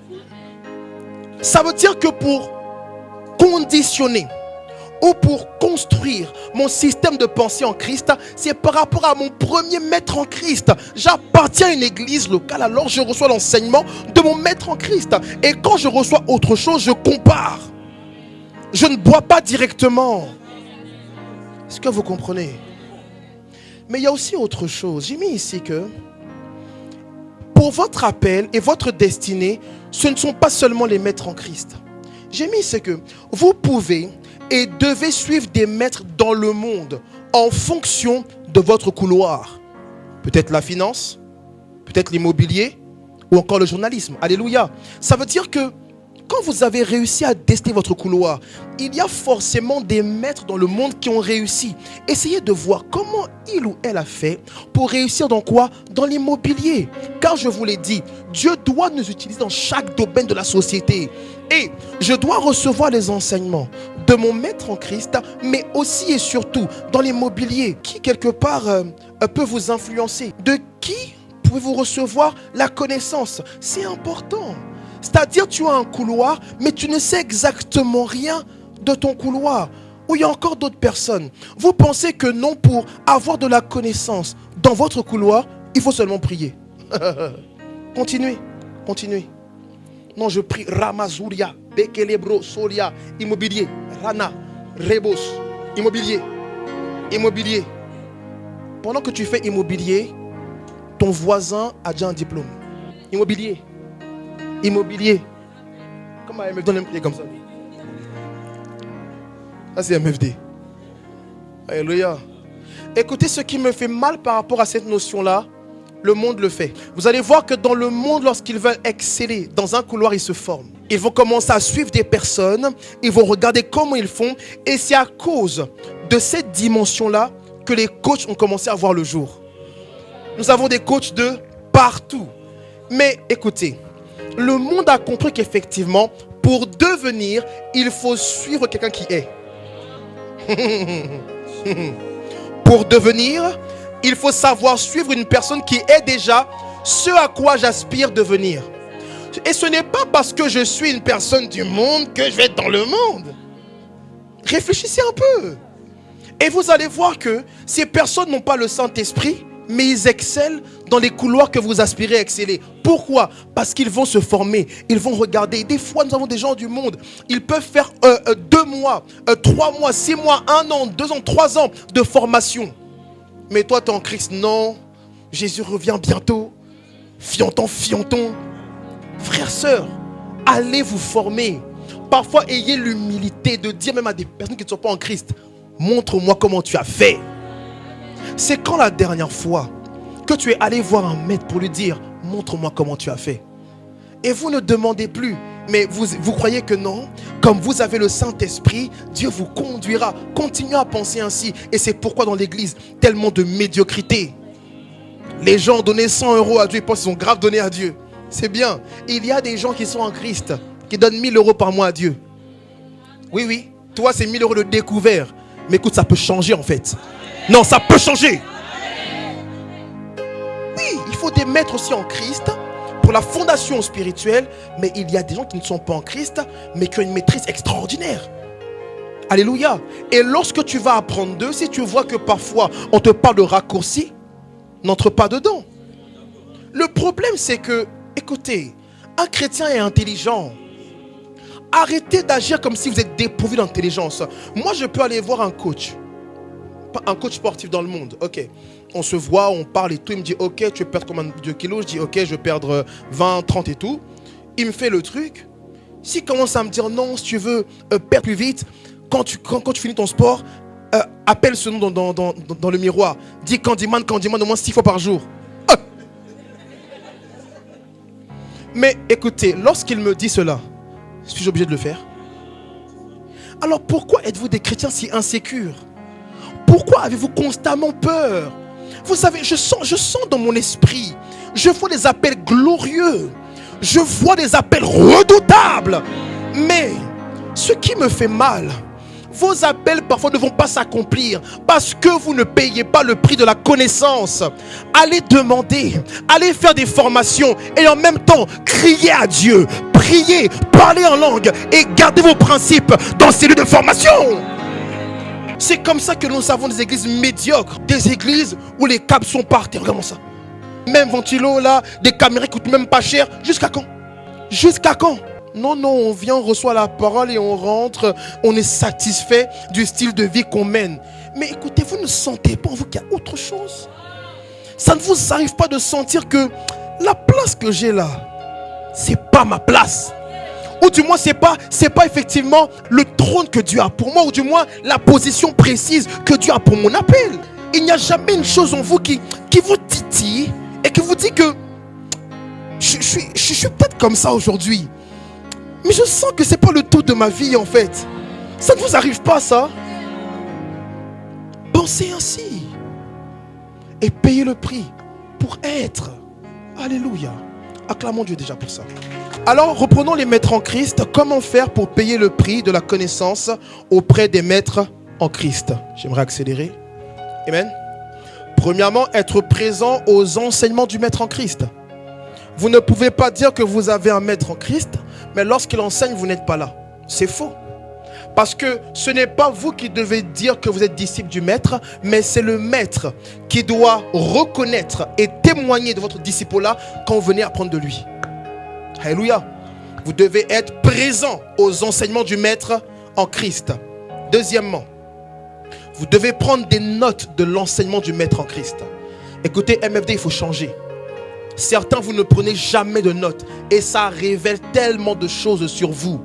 Ça veut dire que pour conditionner ou pour construire mon système de pensée en Christ, c'est par rapport à mon premier maître en Christ. J'appartiens à une église locale, alors je reçois l'enseignement de mon maître en Christ. Et quand je reçois autre chose, je compare. Je ne bois pas directement. Est-ce que vous comprenez? Mais il y a aussi autre chose. J'ai mis ici que pour votre appel et votre destinée, ce ne sont pas seulement les maîtres en Christ. J'ai mis ce que vous pouvez et devez suivre des maîtres dans le monde en fonction de votre couloir. Peut-être la finance, peut-être l'immobilier ou encore le journalisme. Alléluia. Ça veut dire que quand vous avez réussi à destiner votre couloir, il y a forcément des maîtres dans le monde qui ont réussi. Essayez de voir comment il ou elle a fait pour réussir dans quoi? Dans l'immobilier. Car je vous l'ai dit, Dieu doit nous utiliser dans chaque domaine de la société. Et je dois recevoir les enseignements de mon maître en Christ, mais aussi et surtout dans l'immobilier, qui quelque part peut vous influencer. De qui pouvez-vous recevoir la connaissance? C'est important. C'est-à-dire tu as un couloir, mais tu ne sais exactement rien de ton couloir. Ou il y a encore d'autres personnes. Vous pensez que non, pour avoir de la connaissance dans votre couloir, il faut seulement prier. Continuez, continuez. Non, je prie Ramazuria, Bekelebro, Soria, immobilier, Rana, Rebos, immobilier, immobilier. Pendant que tu fais immobilier, ton voisin a déjà un diplôme. Immobilier. Immobilier. Comment elle me donne un prix comme ça? Ça c'est MFD. Alléluia. Écoutez, ce qui me fait mal par rapport à cette notion-là, le monde le fait. Vous allez voir que dans le monde, lorsqu'ils veulent exceller dans un couloir, ils se forment. Ils vont commencer à suivre des personnes, ils vont regarder comment ils font. Et c'est à cause de cette dimension-là que les coachs ont commencé à voir le jour. Nous avons des coachs de partout. Mais écoutez, le monde a compris qu'effectivement, pour devenir, il faut suivre quelqu'un qui est. Pour devenir, il faut savoir suivre une personne qui est déjà ce à quoi j'aspire devenir. Et ce n'est pas parce que je suis une personne du monde que je vais être dans le monde. Réfléchissez un peu. Et vous allez voir que ces personnes n'ont pas le Saint-Esprit, mais ils excellent dans les couloirs que vous aspirez à exceller. Pourquoi? Parce qu'ils vont se former, ils vont regarder. Des fois, nous avons des gens du monde, ils peuvent faire 2 mois, 3 mois, 6 mois, 1 an, 2 ans, 3 ans de formation. Mais toi, tu es en Christ. Non, Jésus revient bientôt. Fianton, fianton. Frères, sœurs, allez vous former. Parfois, ayez l'humilité de dire même à des personnes qui ne sont pas en Christ, montre-moi comment tu as fait. C'est quand la dernière fois que tu es allé voir un maître pour lui dire, montre-moi comment tu as fait. Et vous ne demandez plus, mais vous croyez que non, comme vous avez le Saint-Esprit, Dieu vous conduira. Continuez à penser ainsi. Et c'est pourquoi dans l'église, tellement de médiocrité. Les gens ont donné 100 € à Dieu, ils pensent qu'ils ont grave donné à Dieu. C'est bien. Il y a des gens qui sont en Christ, qui donnent 1000 € par mois à Dieu. Oui, oui. Toi, c'est 1000 € de découvert. Mais écoute, ça peut changer en fait. Non, ça peut changer. Oui, il faut des maîtres aussi en Christ pour la fondation spirituelle. Mais il y a des gens qui ne sont pas en Christ, mais qui ont une maîtrise extraordinaire. Alléluia. Et lorsque tu vas apprendre d'eux, si tu vois que parfois on te parle de raccourcis, n'entre pas dedans. Le problème, c'est que, écoutez, un chrétien est intelligent. Arrêtez d'agir comme si vous êtes dépourvu d'intelligence. Moi, je peux aller voir un coach sportif dans le monde. Ok, on se voit, on parle et tout. Il me dit, ok, tu veux perdre combien de kilos? Je dis, ok, je vais perdre 20, 30 et tout. Il me fait le truc. S'il commence à me dire, non, si tu veux perdre plus vite, quand tu finis ton sport, appelle ce nom dans le miroir. Dis Candyman au moins 6 fois par jour. Mais écoutez, lorsqu'il me dit cela, suis-je obligé de le faire? Alors pourquoi êtes-vous des chrétiens si insécures? Pourquoi avez-vous constamment peur? Vous savez, je sens dans mon esprit, je vois des appels glorieux, je vois des appels redoutables. Mais ce qui me fait mal, vos appels parfois ne vont pas s'accomplir parce que vous ne payez pas le prix de la connaissance. Allez demander, allez faire des formations et en même temps criez à Dieu, priez, parlez en langue et gardez vos principes dans ces lieux de formation. C'est comme ça que nous avons des églises médiocres, des églises où les câbles sont par terre. Regardez ça. Même ventilo là, des caméras qui coûtent même pas cher. Jusqu'à quand? Jusqu'à quand? Non, on vient, on reçoit la parole et on rentre, on est satisfait du style de vie qu'on mène. Mais écoutez, vous ne sentez pas en vous qu'il y a autre chose? Ça ne vous arrive pas de sentir que la place que j'ai là, c'est pas ma place? Ou du moins, c'est pas effectivement le trône que Dieu a pour moi, ou du moins la position précise que Dieu a pour mon appel. Il n'y a jamais une chose en vous qui vous titille et qui vous dit que je suis peut-être comme ça aujourd'hui. Mais je sens que c'est pas le tout de ma vie en fait. Ça ne vous arrive pas ça? Pensez ainsi. Et payez le prix pour être. Alléluia. Acclamons Dieu déjà pour ça. Alors reprenons les maîtres en Christ. Comment faire pour payer le prix de la connaissance auprès des maîtres en Christ? J'aimerais accélérer. Amen. Premièrement, être présent aux enseignements du maître en Christ. Vous ne pouvez pas dire que vous avez un maître en Christ, mais lorsqu'il enseigne, vous n'êtes pas là. C'est faux. Parce que ce n'est pas vous qui devez dire que vous êtes disciple du maître, mais c'est le maître qui doit reconnaître et témoigner de votre disciple-là quand vous venez apprendre de lui. Alléluia. Vous devez être présent aux enseignements du maître en Christ. Deuxièmement, vous devez prendre des notes de l'enseignement du maître en Christ. Écoutez, MFD, il faut changer. Certains, vous ne prenez jamais de notes et ça révèle tellement de choses sur vous.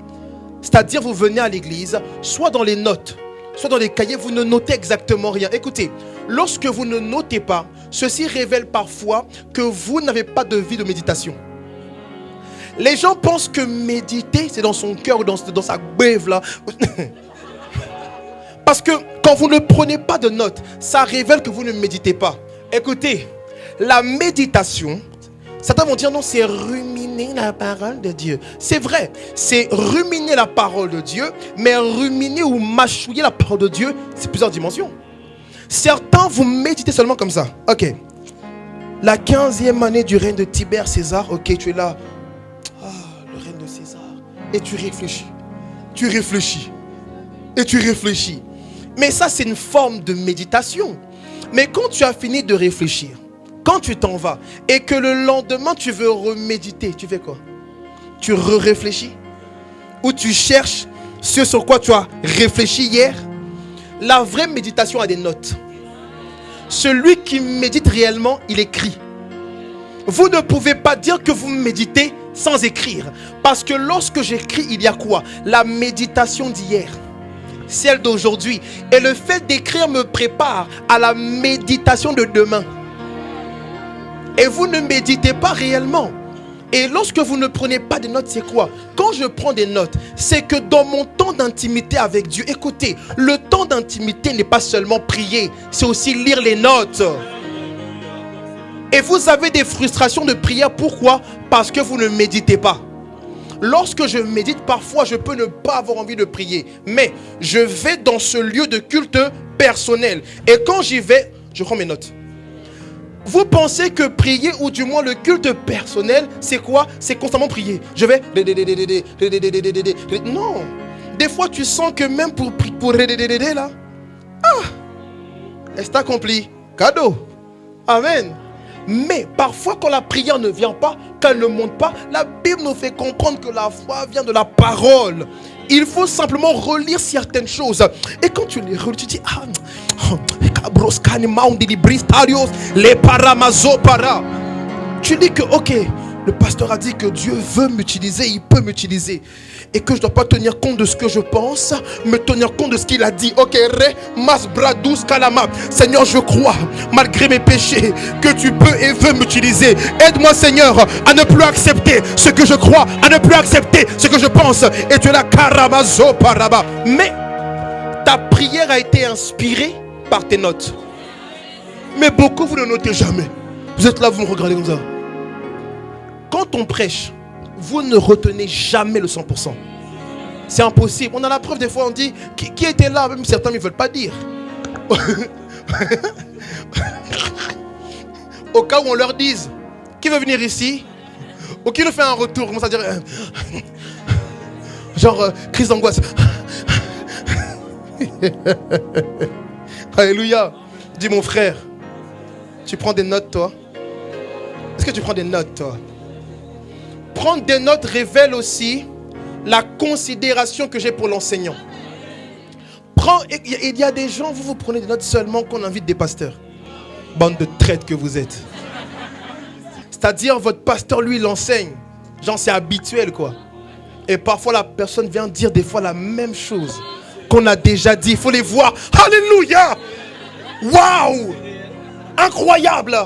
C'est-à-dire, vous venez à l'église, soit dans les notes, soit dans les cahiers, vous ne notez exactement rien. Écoutez, lorsque vous ne notez pas, ceci révèle parfois que vous n'avez pas de vie de méditation. Les gens pensent que méditer, c'est dans son cœur ou dans sa bève là. Parce que quand vous ne prenez pas de notes, ça révèle que vous ne méditez pas. Écoutez, la méditation, certains vont dire non, c'est ruminer la parole de Dieu. C'est vrai, c'est ruminer la parole de Dieu, mais ruminer ou mâchouiller la parole de Dieu, c'est plusieurs dimensions. Certains, vous méditez seulement comme ça. Ok, la 15e année du règne de Tibère César, ok, tu es là. Ah, le règne de César. Et tu réfléchis. Tu réfléchis. Et tu réfléchis. Mais ça, c'est une forme de méditation. Mais quand tu as fini de réfléchir, quand tu t'en vas et que le lendemain tu veux reméditer, tu fais quoi? Tu réfléchis? Ou tu cherches ce sur quoi tu as réfléchi hier? La vraie méditation a des notes. Celui qui médite réellement, il écrit. Vous ne pouvez pas dire que vous méditez sans écrire. Parce que lorsque j'écris, il y a quoi? La méditation d'hier, celle d'aujourd'hui. Et le fait d'écrire me prépare à la méditation de demain. Et vous ne méditez pas réellement. Et lorsque vous ne prenez pas de notes, c'est quoi? Quand je prends des notes, c'est que dans mon temps d'intimité avec Dieu, écoutez, le temps d'intimité n'est pas seulement prier, c'est aussi lire les notes. Et vous avez des frustrations de prière, pourquoi? Parce que vous ne méditez pas. Lorsque je médite, parfois je peux ne pas avoir envie de prier, mais je vais dans ce lieu de culte personnel. Et quand j'y vais, je prends mes notes. Vous pensez que prier, ou du moins le culte personnel, c'est quoi? C'est constamment prier. Je vais... Non. Des fois, tu sens que même pour là, est accompli. Cadeau. Amen. Mais parfois, quand la prière ne vient pas, quand elle ne monte pas, la Bible nous fait comprendre que la foi vient de la parole. Il faut simplement relire certaines choses. Et quand tu les relis, tu dis tu dis que ok, le pasteur a dit que Dieu veut m'utiliser, il peut m'utiliser. Et que je ne dois pas tenir compte de ce que je pense, mais tenir compte de ce qu'il a dit. Ok, Seigneur, je crois, malgré mes péchés, que tu peux et veux m'utiliser. Aide-moi, Seigneur, à ne plus accepter ce que je crois, à ne plus accepter ce que je pense. Et tu es là, Karamazo Paraba. Mais ta prière a été inspirée par tes notes. Mais beaucoup, vous ne notez jamais. Vous êtes là, vous me regardez comme ça. Quand on prêche, vous ne retenez jamais le 100%. C'est impossible. On a la preuve, des fois on dit qui était là, même certains ne veulent pas dire. Au cas où on leur dise qui veut venir ici, ou qui nous fait un retour, commence à dire genre crise d'angoisse. Alléluia. Dis mon frère, tu prends des notes toi? Est-ce que tu prends des notes toi? Prendre des notes révèle aussi la considération que j'ai pour l'enseignant. Il y a des gens, vous prenez des notes seulement qu'on invite des pasteurs. Bande de traites que vous êtes. C'est-à-dire votre pasteur lui l'enseigne. Genre c'est habituel quoi. Et parfois la personne vient dire des fois la même chose qu'on a déjà dit. Il faut les voir. Alléluia. Waouh. Incroyable.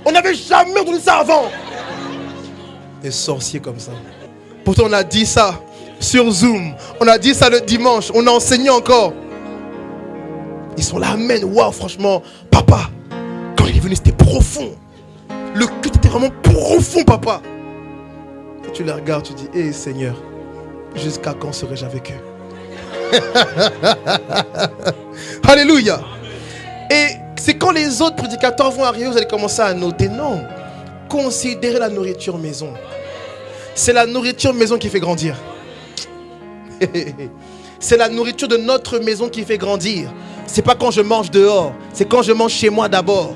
On n'avait jamais entendu ça avant. Des sorciers comme ça. Pourtant on a dit ça sur Zoom. On a dit ça le dimanche. On a enseigné encore. Ils sont là, amen. Waouh, franchement, papa, quand il est venu, c'était profond. Le culte était vraiment profond, papa. Et tu les regardes, tu dis, hé Seigneur, jusqu'à quand serai-je avec eux? Alléluia. Et c'est quand les autres prédicateurs vont arriver, vous allez commencer à noter. Non. Considérez la nourriture maison. C'est la nourriture maison qui fait grandir. C'est la nourriture de notre maison qui fait grandir. C'est pas quand je mange dehors, c'est quand je mange chez moi d'abord.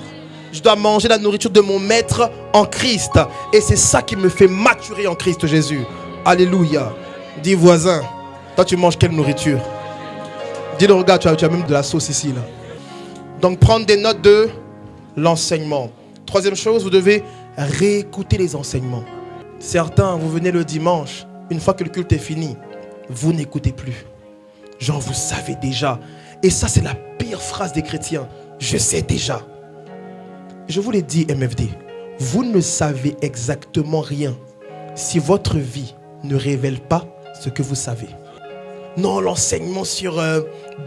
Je dois manger la nourriture de mon maître en Christ. Et c'est ça qui me fait maturer en Christ Jésus. Alléluia. Dis voisin, toi tu manges quelle nourriture? Dis-le, regarde, tu as même de la sauce ici là. Donc prendre des notes de l'enseignement. Troisième chose, vous devez réécouter les enseignements. Certains, vous venez le dimanche, une fois que le culte est fini, vous n'écoutez plus. Genre vous savez déjà. Et ça c'est la pire phrase des chrétiens. Je sais déjà. Je vous l'ai dit MFD. Vous ne savez exactement rien si votre vie ne révèle pas ce que vous savez. Non, l'enseignement sur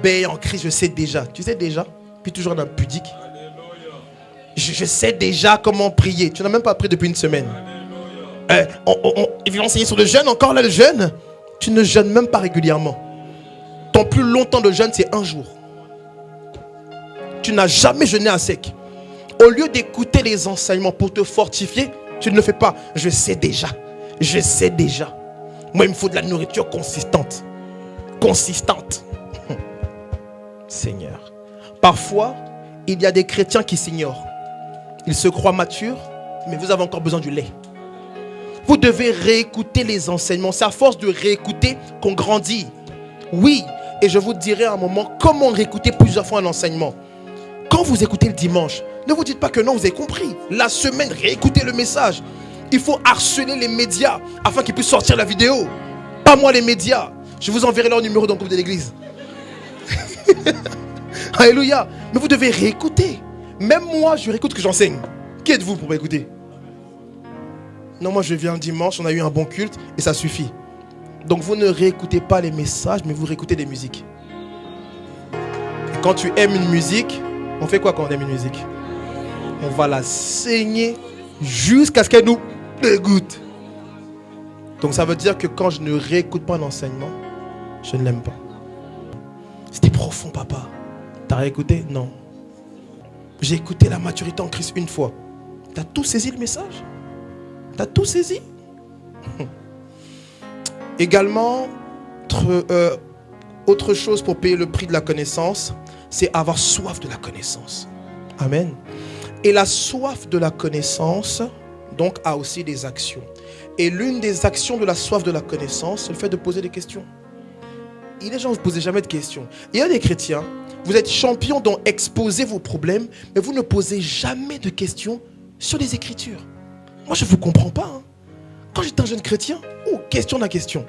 B en Christ, je sais déjà. Tu sais déjà? Puis toujours un impudique. Je sais déjà comment prier. Tu n'as même pas prié depuis une semaine. Ils vont enseigner sur le jeûne encore là, le jeûne. Tu ne jeûnes même pas régulièrement. Ton plus long temps de jeûne, c'est un jour. Tu n'as jamais jeûné à sec. Au lieu d'écouter les enseignements pour te fortifier, tu ne le fais pas. Je sais déjà. Je sais déjà. Moi, il me faut de la nourriture consistante. Consistante. Seigneur. Parfois, il y a des chrétiens qui s'ignorent. Ils se croient matures, mais vous avez encore besoin du lait. Vous devez réécouter les enseignements. C'est à force de réécouter qu'on grandit. Oui, et je vous dirai à un moment comment réécouter plusieurs fois un enseignement. Quand vous écoutez le dimanche, ne vous dites pas que non, vous avez compris. La semaine, réécoutez le message. Il faut harceler les médias afin qu'ils puissent sortir la vidéo. Pas moi les médias. Je vous enverrai leur numéro dans le groupe de l'église. Alléluia. Mais vous devez réécouter. Même moi, je réécoute ce que j'enseigne. Qui êtes-vous pour m'écouter? Non, moi je viens dimanche, on a eu un bon culte et ça suffit. Donc vous ne réécoutez pas les messages, mais vous réécoutez des musiques. Et quand tu aimes une musique, on fait quoi quand on aime une musique? On va la saigner jusqu'à ce qu'elle nous dégoûte. Donc ça veut dire que quand je ne réécoute pas l'enseignement, je ne l'aime pas. C'était profond, papa. T'as réécouté? Non. J'ai écouté la maturité en Christ une fois. T'as tout saisi le message? T'as tout saisi? Également, Autre chose pour payer le prix de la connaissance, c'est avoir soif de la connaissance. Amen. Et la soif de la connaissance, donc, a aussi des actions. Et l'une des actions de la soif de la connaissance, c'est le fait de poser des questions. Et les gens, vous ne posez jamais de questions. Il y a des chrétiens, vous êtes champions dans exposer vos problèmes, mais vous ne posez jamais de questions sur les Écritures. Moi, je ne vous comprends pas. Quand j'étais un jeune chrétien, question la question.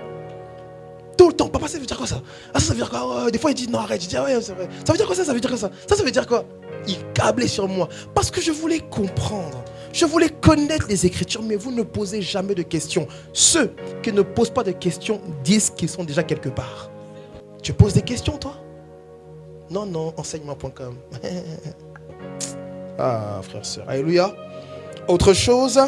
Tout le temps, papa, ça veut dire quoi ça? Ah, ça veut dire quoi? Des fois, il dit non, arrête. Je dis, ah ouais, c'est vrai. Ça veut dire quoi ça? Ça veut dire quoi ça? Ça veut dire quoi? Il câblait sur moi. Parce que je voulais comprendre. Je voulais connaître les Écritures, mais vous ne posez jamais de questions. Ceux qui ne posent pas de questions disent qu'ils sont déjà quelque part. Tu poses des questions, toi? Non, enseignement.com. Ah, frère, sœur. Alléluia. Autre chose,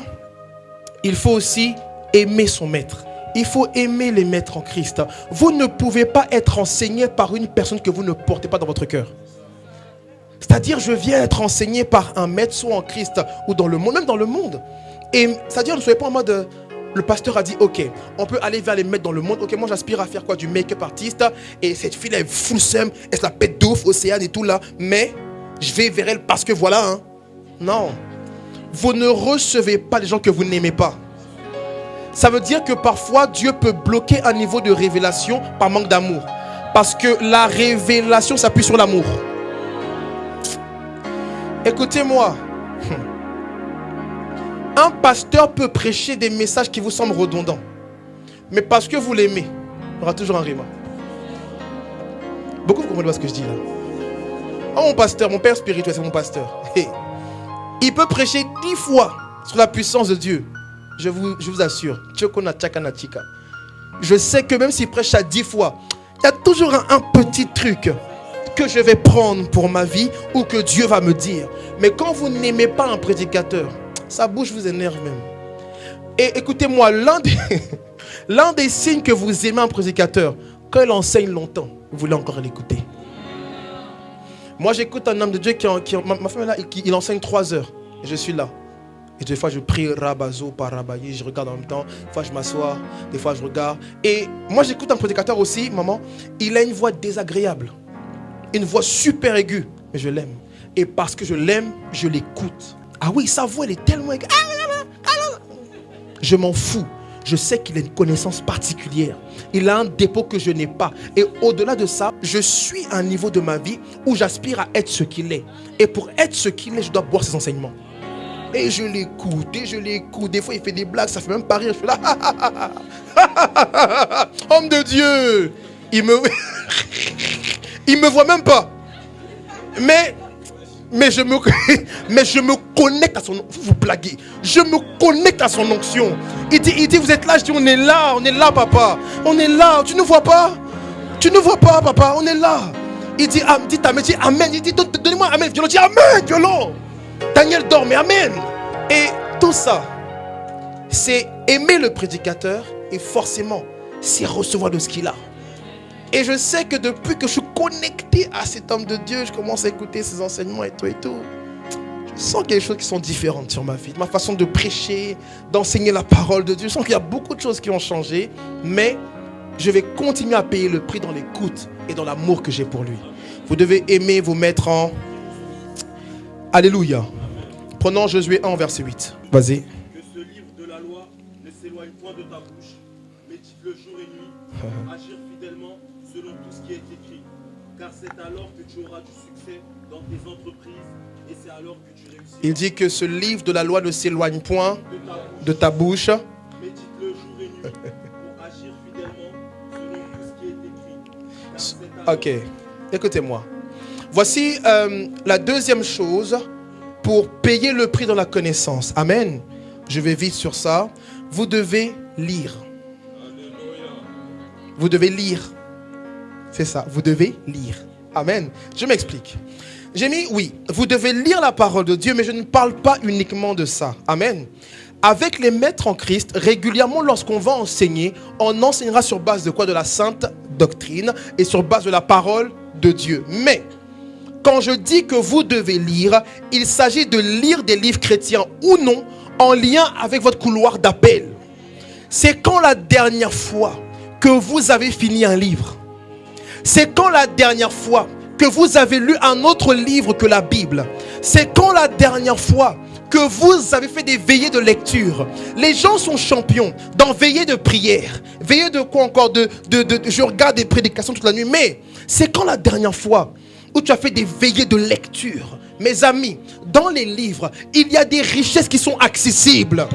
il faut aussi aimer son maître. Il faut aimer les maîtres en Christ. Vous ne pouvez pas être enseigné par une personne que vous ne portez pas dans votre cœur. C'est-à-dire, je viens être enseigné par un maître, soit en Christ ou dans le monde, même dans le monde. Et c'est-à-dire, ne soyez pas en mode, le pasteur a dit, ok, on peut aller vers les maîtres dans le monde. Ok, moi j'aspire à faire quoi? Du make-up artiste. Et cette fille elle est full seum, elle se la pète d'ouf, Océane et tout là. Mais je vais vers elle parce que voilà. Hein. Non. Vous ne recevez pas les gens que vous n'aimez pas. Ça veut dire que parfois Dieu peut bloquer un niveau de révélation par manque d'amour. Parce que la révélation s'appuie sur l'amour. Écoutez-moi. Un pasteur peut prêcher des messages qui vous semblent redondants. Mais parce que vous l'aimez, il y aura toujours un rima. Beaucoup vous comprenez pas ce que je dis là. Oh mon pasteur, mon père spirituel, c'est mon pasteur. Hey. Il peut prêcher 10 fois sur la puissance de Dieu. Je vous assure. Je sais que même s'il prêche à 10 fois, il y a toujours un petit truc que je vais prendre pour ma vie ou que Dieu va me dire. Mais quand vous n'aimez pas un prédicateur, sa bouche vous énerve même. Et écoutez-moi, l'un des signes que vous aimez un prédicateur, quand il enseigne longtemps, vous voulez encore l'écouter. Moi, j'écoute un homme de Dieu ma femme est là, il enseigne 3 heures. Et je suis là. Et des fois, je prie Rabazo par Rabaye, je regarde en même temps. Des fois, je m'assois, des fois, je regarde. Et moi, j'écoute un prédicateur aussi, maman. Il a une voix désagréable. Une voix super aiguë. Mais je l'aime. Et parce que je l'aime, je l'écoute. Ah oui, sa voix, elle est tellement aiguë. Je m'en fous. Je sais qu'il a une connaissance particulière. Il a un dépôt que je n'ai pas. Et au-delà de ça, je suis à un niveau de ma vie où j'aspire à être ce qu'il est. Et pour être ce qu'il est, je dois boire ses enseignements. Et je l'écoute, et je l'écoute. Des fois, il fait des blagues, ça fait même pas rire. Je suis là. Homme de Dieu. Il me voit même pas. Mais je me connecte à son onction. Vous blaguez. Je me connecte à son onction. Il dit, vous êtes là. Je dis, on est là, papa. On est là. Tu ne vois pas? Tu ne vois pas, papa. On est là. Il dit, amen. Il dit, donnez-moi amen. Violon. Il dit, amen, violon. Daniel dort, mais amen. Et tout ça, c'est aimer le prédicateur et forcément, c'est recevoir de ce qu'il a. Et je sais que depuis que je suis connecté à cet homme de Dieu, je commence à écouter ses enseignements et tout. Je sens qu'il y a des choses qui sont différentes sur ma vie. Ma façon de prêcher, d'enseigner la parole de Dieu. Je sens qu'il y a beaucoup de choses qui ont changé. Mais je vais continuer à payer le prix dans l'écoute et dans l'amour que j'ai pour lui. Vous devez aimer vous mettre en... Alléluia. Prenons Josué 1, verset 8. Vas-y. Que ce livre de la loi ne s'éloigne point de ta bouche. Médite-le jour et nuit. Agir fidèlement selon tout ce qui est écrit. Car c'est alors que tu auras du succès dans tes entreprises et c'est alors que tu réussiras. Il dit que ce livre de la loi ne s'éloigne point de ta bouche. Médite-le jour et nuit pour agir fidèlement selon tout ce qui est écrit. Ok, écoutez-moi. Voici la deuxième chose pour payer le prix dans la connaissance. Amen. Je vais vite sur ça. Vous devez lire. Vous devez lire. C'est ça, vous devez lire. Amen. Je m'explique. J'ai mis, oui, vous devez lire la parole de Dieu, mais je ne parle pas uniquement de ça. Amen. Avec les maîtres en Christ, régulièrement, lorsqu'on va enseigner, on enseignera sur base de quoi? De la sainte doctrine et sur base de la parole de Dieu. Mais quand je dis que vous devez lire, il s'agit de lire des livres chrétiens ou non en lien avec votre couloir d'appel. C'est quand la dernière fois que vous avez fini un livre? C'est quand la dernière fois que vous avez lu un autre livre que la Bible? C'est quand la dernière fois que vous avez fait des veillées de lecture? Les gens sont champions dans veillées de prière. Veillées de quoi encore? Je regarde des prédications toute la nuit. Mais c'est quand la dernière fois où tu as fait des veillées de lecture? Mes amis, dans les livres, il y a des richesses qui sont accessibles.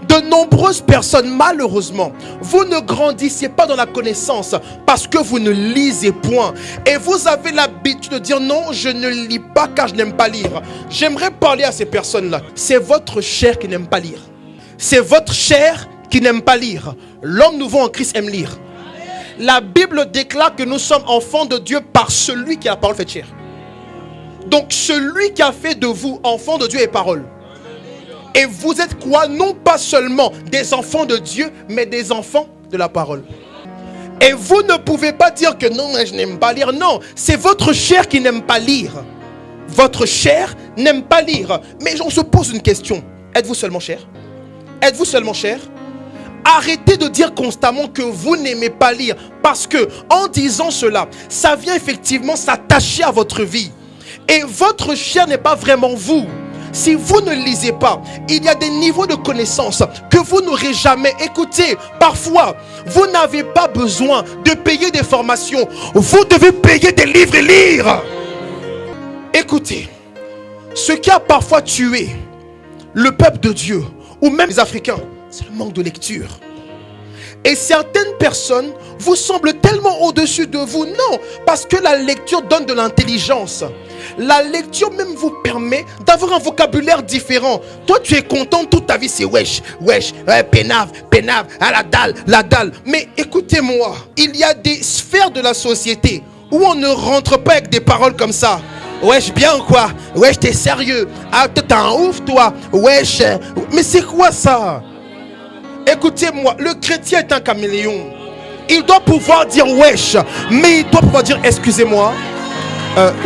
De nombreuses personnes, malheureusement, vous ne grandissiez pas dans la connaissance parce que vous ne lisez point. Et vous avez l'habitude de dire non, je ne lis pas car je n'aime pas lire. J'aimerais parler à ces personnes-là. C'est votre chair qui n'aime pas lire. C'est votre chair qui n'aime pas lire. L'homme nouveau en Christ aime lire. La Bible déclare que nous sommes enfants de Dieu par celui qui a la parole faite chair. Donc celui qui a fait de vous enfants de Dieu et parole. Et vous êtes quoi? Non pas seulement des enfants de Dieu, mais des enfants de la parole. Et vous ne pouvez pas dire que non, je n'aime pas lire. Non, c'est votre chair qui n'aime pas lire. Votre chair n'aime pas lire. Mais on se pose une question. Êtes-vous seulement chair? Êtes-vous seulement chair? Arrêtez de dire constamment que vous n'aimez pas lire. Parce que en disant cela, ça vient effectivement s'attacher à votre vie. Et votre chair n'est pas vraiment vous. Si vous ne lisez pas, il y a des niveaux de connaissance que vous n'aurez jamais. Écoutez, parfois, vous n'avez pas besoin de payer des formations. Vous devez payer des livres et lire. Écoutez, ce qui a parfois tué le peuple de Dieu, ou même les Africains, c'est le manque de lecture. Et certaines personnes vous semblent tellement au-dessus de vous. Non, parce que la lecture donne de l'intelligence. La lecture même vous permet d'avoir un vocabulaire différent. Toi, tu es content toute ta vie, c'est wesh, wesh, pénave, pénave, à la dalle. Mais écoutez-moi, il y a des sphères de la société où on ne rentre pas avec des paroles comme ça. Wesh, bien ou quoi? Wesh, t'es sérieux? Ah, t'es un ouf, toi? Wesh, mais c'est quoi ça? Écoutez-moi, le chrétien est un caméléon. Il doit pouvoir dire wesh, mais il doit pouvoir dire excusez-moi.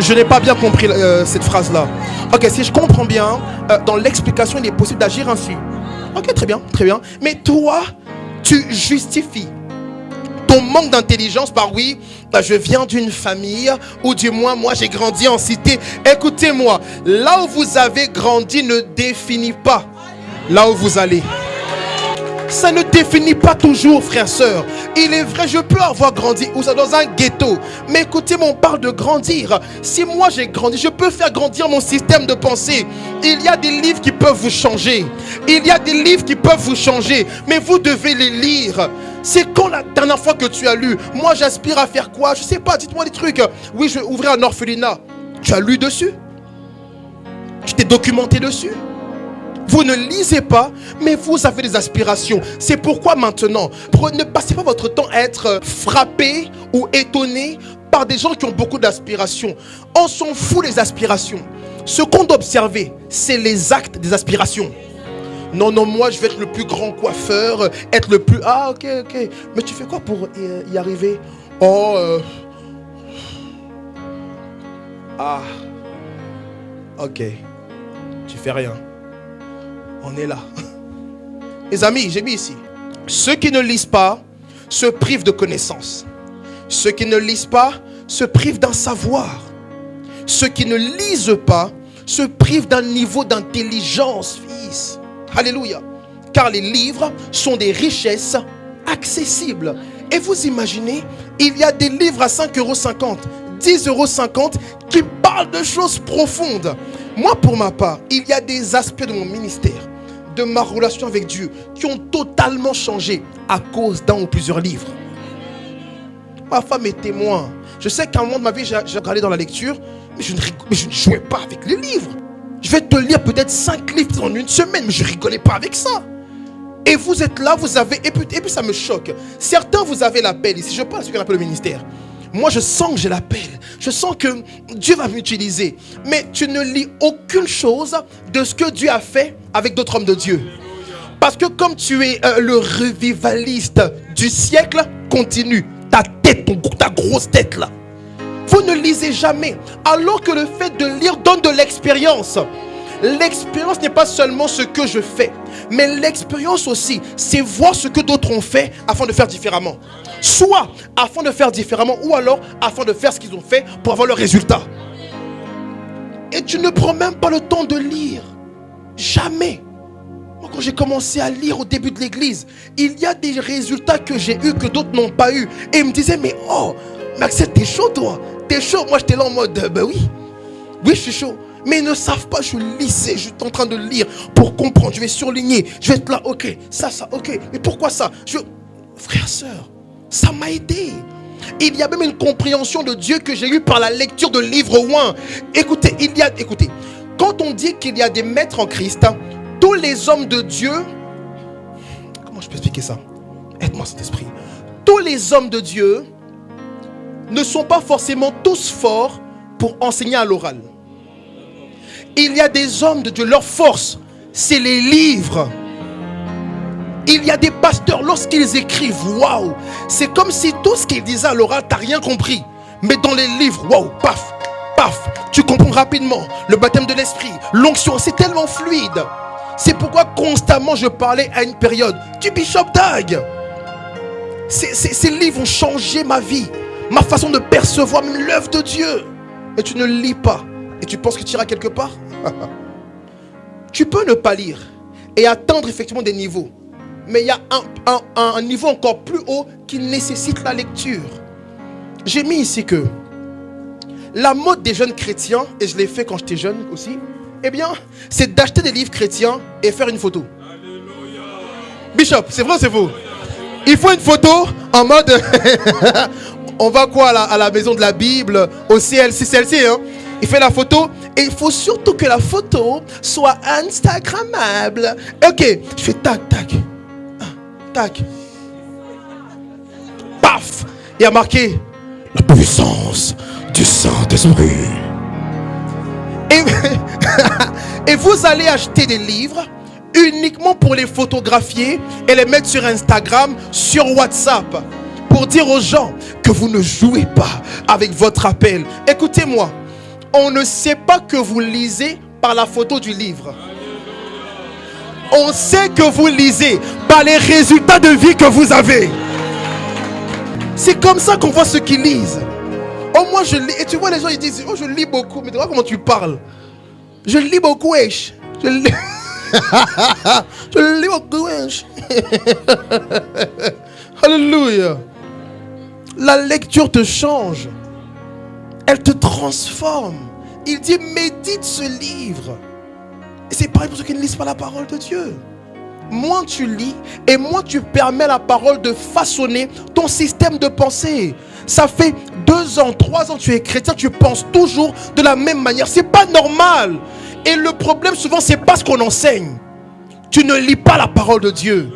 Je n'ai pas bien compris cette phrase-là. Ok, si je comprends bien, dans l'explication, il est possible d'agir ainsi. Ok, très bien, très bien. Mais toi, tu justifies ton manque d'intelligence par oui, je viens d'une famille, ou du moins, moi, j'ai grandi en cité. Écoutez-moi, là où vous avez grandi ne définit pas là où vous allez. Ça ne définit pas toujours, frère, sœur. Il est vrai, je peux avoir grandi dans un ghetto. Mais écoutez-moi, on parle de grandir. Si moi j'ai grandi, je peux faire grandir mon système de pensée. Il y a des livres qui peuvent vous changer. Il y a des livres qui peuvent vous changer. Mais vous devez les lire. C'est quand la dernière fois que tu as lu? Moi, j'aspire à faire quoi? Je sais pas, dites-moi des trucs. Oui, je vais ouvrir un orphelinat. Tu as lu dessus? Tu t'es documenté dessus? Vous ne lisez pas, mais vous avez des aspirations. C'est pourquoi maintenant, ne passez pas votre temps à être frappé ou étonné par des gens qui ont beaucoup d'aspirations. On s'en fout des aspirations. Ce qu'on doit observer, c'est les actes des aspirations. Non, non, moi je vais être le plus grand coiffeur, être le plus... Ah, ok. Mais tu fais quoi pour y arriver? Ah, ok. Tu fais rien. On est là. Mes amis, j'ai mis ici. Ceux qui ne lisent pas se privent de connaissances. Ceux qui ne lisent pas se privent d'un savoir. Ceux qui ne lisent pas se privent d'un niveau d'intelligence, fils. Alléluia. Car les livres sont des richesses accessibles. Et vous imaginez, il y a des livres à 5,50 €, 10,50 € qui parlent de choses profondes. Moi, pour ma part, il y a des aspects de mon ministère, de ma relation avec Dieu, qui ont totalement changé à cause d'un ou plusieurs livres. Ma femme est témoin. Je sais qu'à un moment de ma vie, j'ai regardé dans la lecture, mais je ne jouais pas avec les livres. Je vais te lire peut-être 5 livres en une semaine, mais je ne rigolais pas avec ça. Et vous êtes là, vous avez... Et puis ça me choque. Certains, vous avez l'appel ici. Je parle de ce qu'on appelle le ministère. Moi, je sens que j'ai l'appel. Je sens que Dieu va m'utiliser. Mais tu ne lis aucune chose de ce que Dieu a fait avec d'autres hommes de Dieu. Parce que comme tu es le revivaliste du siècle, continue. Ta tête, ta grosse tête là. Vous ne lisez jamais. Alors que le fait de lire donne de l'expérience. l'expérience n'est pas seulement ce que je fais, mais l'expérience aussi, c'est voir ce que d'autres ont fait afin de faire différemment. Soit afin de faire différemment, ou alors afin de faire ce qu'ils ont fait pour avoir le résultat. Et tu ne prends même pas le temps de lire. Jamais. Moi, quand j'ai commencé à lire au début de l'église, il y a des résultats que j'ai eus que d'autres n'ont pas eu. Et ils me disaient, mais oh, Maxel, t'es chaud toi. T'es chaud. Moi, j'étais là en mode, ben oui. Oui, je suis chaud. Mais ils ne savent pas, je lisais, je suis en train de lire pour comprendre. Je vais surligner. Je vais être là, ok. Ça, ok. Mais pourquoi ça? Frère, sœur, ça m'a aidé. Il y a même une compréhension de Dieu que j'ai eue par la lecture de livre 1. Écoutez, quand on dit qu'il y a des maîtres en Christ, tous les hommes de Dieu, comment je peux expliquer ça? Aide-moi, Saint-Esprit. Tous les hommes de Dieu ne sont pas forcément tous forts pour enseigner à l'oral. Il y a des hommes de Dieu, leur force, c'est les livres. Il y a des pasteurs, lorsqu'ils écrivent, waouh, c'est comme si tout ce qu'ils disaient à l'oral, tu n'as rien compris. Mais dans les livres, waouh, paf, paf, tu comprends rapidement. Le baptême de l'esprit, l'onction, c'est tellement fluide. C'est pourquoi constamment je parlais à une période du Bishop Dag. Ces livres ont changé ma vie, ma façon de percevoir même l'œuvre de Dieu. Mais tu ne lis pas et tu penses que tu iras quelque part. Tu peux ne pas lire et atteindre effectivement des niveaux. Mais il y a un niveau encore plus haut qui nécessite la lecture. J'ai mis ici que la mode des jeunes chrétiens, et je l'ai fait quand j'étais jeune aussi, eh bien, c'est d'acheter des livres chrétiens et faire une photo. Alléluia. Bishop, c'est vrai ou c'est faux? Il faut une photo en mode on va quoi à la maison de la Bible, au CLC, hein? Il fait la photo et il faut surtout que la photo soit instagrammable. Ok, je fais tac, tac, tac, paf, il y a marqué la puissance du Saint-Esprit. Et vous allez acheter des livres uniquement pour les photographier et les mettre sur Instagram, sur WhatsApp, pour dire aux gens que vous ne jouez pas avec votre appel. Écoutez-moi, on ne sait pas que vous lisez par la photo du livre. On sait que vous lisez par les résultats de vie que vous avez. C'est comme ça qu'on voit ceux qui lisent. Oh, moi je lis. Et tu vois les gens ils disent, oh je lis beaucoup. Mais tu vois comment tu parles. Je lis beaucoup, wesh. Je lis beaucoup, wesh. Alléluia. La lecture te change. Elle te transforme. Il dit, médite ce livre. Et c'est pareil pour ceux qui ne lisent pas la parole de Dieu. Moins tu lis et moins tu permets à la parole de façonner ton système de pensée. Ça fait 2 ans, 3 ans que tu es chrétien, tu penses toujours de la même manière. C'est pas normal. Et le problème souvent c'est pas ce qu'on enseigne. Tu ne lis pas la parole de Dieu.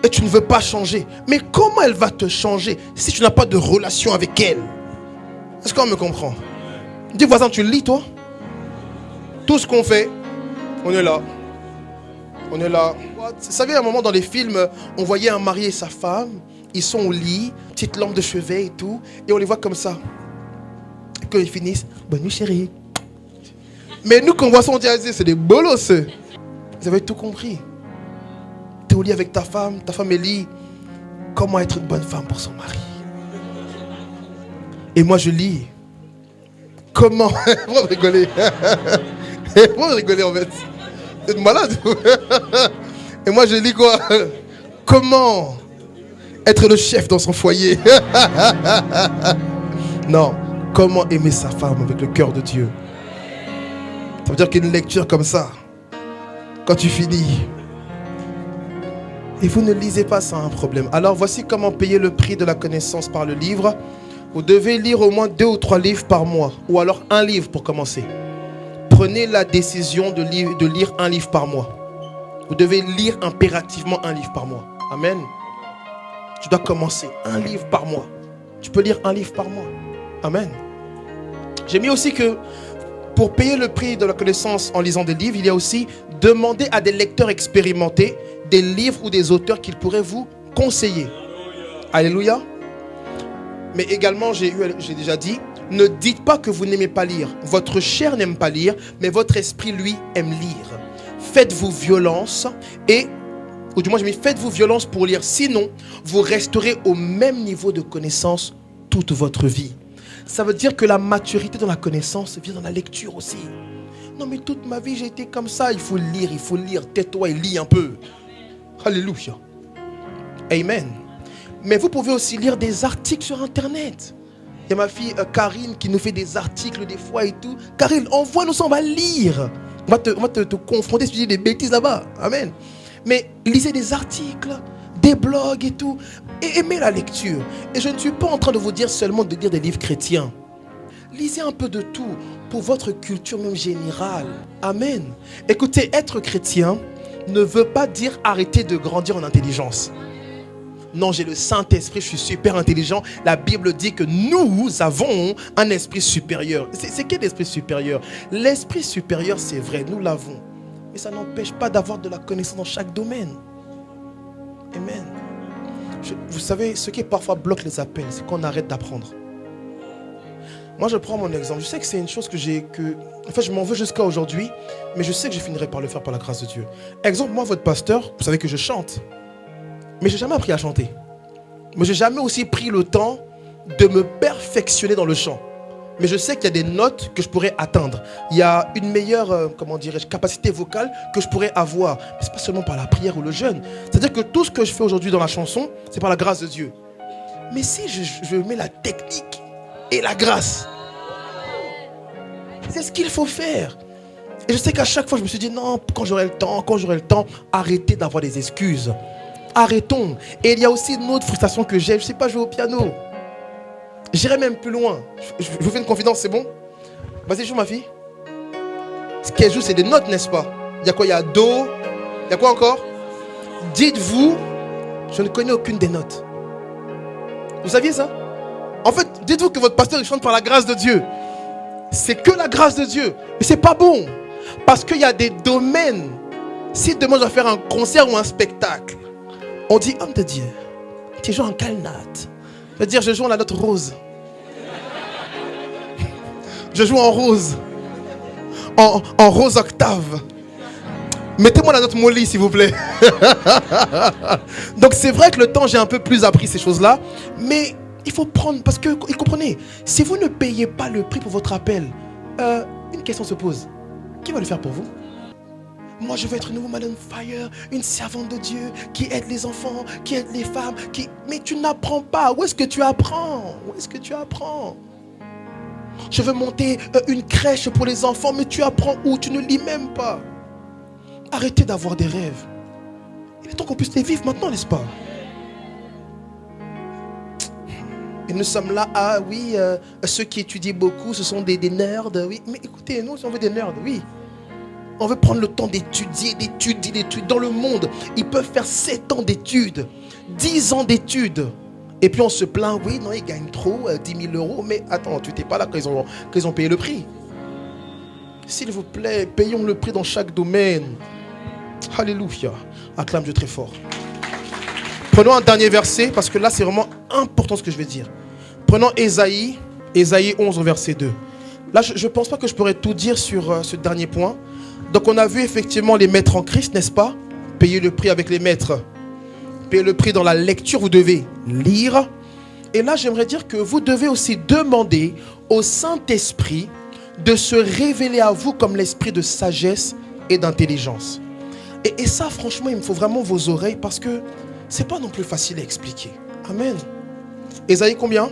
Et tu ne veux pas changer. Mais comment elle va te changer si tu n'as pas de relation avec elle? Est-ce qu'on me comprend? Dis voisin, tu lis toi? Tout ce qu'on fait, on est là. On est là. Vous savez, à un moment dans les films, on voyait un mari et sa femme. Ils sont au lit, petite lampe de chevet et tout. Et on les voit comme ça. Et quand ils finissent, bonne nuit chérie. Mais nous, quand on voit ça, on dit, c'est des bolos. Vous avez tout compris. Tu es au lit avec ta femme est lit. Comment être une bonne femme pour son mari? Et moi, je lis. Comment? Pourquoi rigoler? Pourquoi rigoler en fait? Vous êtes malade? Et moi je lis quoi? Comment être le chef dans son foyer? Non, comment aimer sa femme avec le cœur de Dieu? Ça veut dire qu'une lecture comme ça, quand tu finis, et vous ne lisez pas, ça a un problème. Alors voici comment payer le prix de la connaissance par le livre. Vous devez lire au moins 2 ou 3 livres par mois, ou alors un livre pour commencer. Prenez la décision de lire un livre par mois. Vous devez lire impérativement un livre par mois. Amen. Tu dois commencer un livre par mois. Tu peux lire un livre par mois. Amen. J'ai mis aussi que pour payer le prix de la connaissance en lisant des livres, il y a aussi demander à des lecteurs expérimentés des livres ou des auteurs qu'ils pourraient vous conseiller. Alléluia. Mais également, j'ai déjà dit, Ne dites pas que vous n'aimez pas lire. Votre chair n'aime pas lire, mais votre esprit, lui, aime lire. Faites-vous violence ou du moins, faites-vous violence pour lire. Sinon, vous resterez au même niveau de connaissance toute votre vie. Ça veut dire que la maturité dans la connaissance vient dans la lecture aussi. Non, mais toute ma vie, j'ai été comme ça. Il faut lire. Tais-toi et lis un peu. Alléluia. Amen. Mais vous pouvez aussi lire des articles sur Internet. Il y a ma fille Karine qui nous fait des articles des fois et tout. Karine, envoie-nous ça, on va lire. On va te confronter si tu dis des bêtises là-bas. Amen. Mais lisez des articles, des blogs et tout. Et aimez la lecture. Et je ne suis pas en train de vous dire seulement de lire des livres chrétiens. Lisez un peu de tout pour votre culture même générale. Amen. Écoutez, être chrétien ne veut pas dire arrêter de grandir en intelligence. Non, j'ai le Saint-Esprit, je suis super intelligent. La Bible dit que nous avons un esprit supérieur. C'est quel esprit supérieur? L'esprit supérieur, c'est vrai, nous l'avons. Mais ça n'empêche pas d'avoir de la connaissance dans chaque domaine. Amen. Vous savez, ce qui parfois bloque les appels, c'est qu'on arrête d'apprendre. Moi, je prends mon exemple. Je sais que c'est une chose en fait, je m'en veux jusqu'à aujourd'hui, mais je sais que je finirai par le faire par la grâce de Dieu. Exemple, moi, votre pasteur, vous savez que je chante. Mais je n'ai jamais appris à chanter. Mais je n'ai jamais aussi pris le temps de me perfectionner dans le chant. Mais je sais qu'il y a des notes que je pourrais atteindre. Il y a une meilleure, capacité vocale que je pourrais avoir. Mais ce n'est pas seulement par la prière ou le jeûne. C'est-à-dire que tout ce que je fais aujourd'hui dans la chanson, c'est par la grâce de Dieu. Mais si je mets la technique et la grâce, c'est ce qu'il faut faire. Et je sais qu'à chaque fois, je me suis dit, non, quand j'aurai le temps, arrêtez d'avoir des excuses. Arrêtons. Et il y a aussi une autre frustration que j'ai. Je ne sais pas jouer au piano. J'irai même plus loin. Je vous fais une confidence, c'est bon? Vas-y, joue ma fille. Ce qu'elle joue, c'est des notes, n'est-ce pas? Il y a quoi? Il y a Do. Il y a quoi encore? Dites-vous, je ne connais aucune des notes. Vous saviez ça? En fait, dites-vous que votre pasteur il chante par la grâce de Dieu. C'est que la grâce de Dieu. Mais c'est pas bon. Parce qu'il y a des domaines. Si demain je dois faire un concert ou un spectacle, on dit, homme de Dieu, tu joues en quelle note? Je veux dire, je joue en la note rose. Je joue en rose. En rose octave. Mettez-moi la note molly, s'il vous plaît. Donc c'est vrai que le temps, j'ai un peu plus appris ces choses-là. Mais il faut prendre, parce que, vous comprenez, si vous ne payez pas le prix pour votre appel, une question se pose. Qui va le faire pour vous? Moi, je veux être une woman on fire, une servante de Dieu qui aide les enfants, qui aide les femmes. Mais tu n'apprends pas. Où est-ce que tu apprends? Où est-ce que tu apprends? Je veux monter une crèche pour les enfants, mais tu apprends où? Tu ne lis même pas. Arrêtez d'avoir des rêves. Il est temps qu'on puisse les vivre maintenant, n'est-ce pas? Et nous sommes là, ceux qui étudient beaucoup, ce sont des nerds, oui. Mais écoutez, nous, si on veut des nerds, oui. On veut prendre le temps d'étudier, d'études. Dans le monde, ils peuvent faire 7 ans d'études, 10 ans d'études. Et puis on se plaint, oui, non, ils gagnent trop, 10 000 euros. Mais attends, tu n'étais pas là quand ils ont payé le prix. S'il vous plaît, payons le prix dans chaque domaine. Alléluia. Acclame Dieu très fort. Prenons un dernier verset, parce que là, c'est vraiment important ce que je vais dire. Prenons Ésaïe 11 au verset 2. Là, je ne pense pas que je pourrais tout dire sur ce dernier point. Donc, on a vu effectivement les maîtres en Christ, n'est-ce pas? Payer le prix avec les maîtres. Payer le prix dans la lecture, vous devez lire. Et là, j'aimerais dire que vous devez aussi demander au Saint-Esprit de se révéler à vous comme l'esprit de sagesse et d'intelligence. Et ça, franchement, il me faut vraiment vos oreilles parce que c'est pas non plus facile à expliquer. Amen. Ésaïe combien?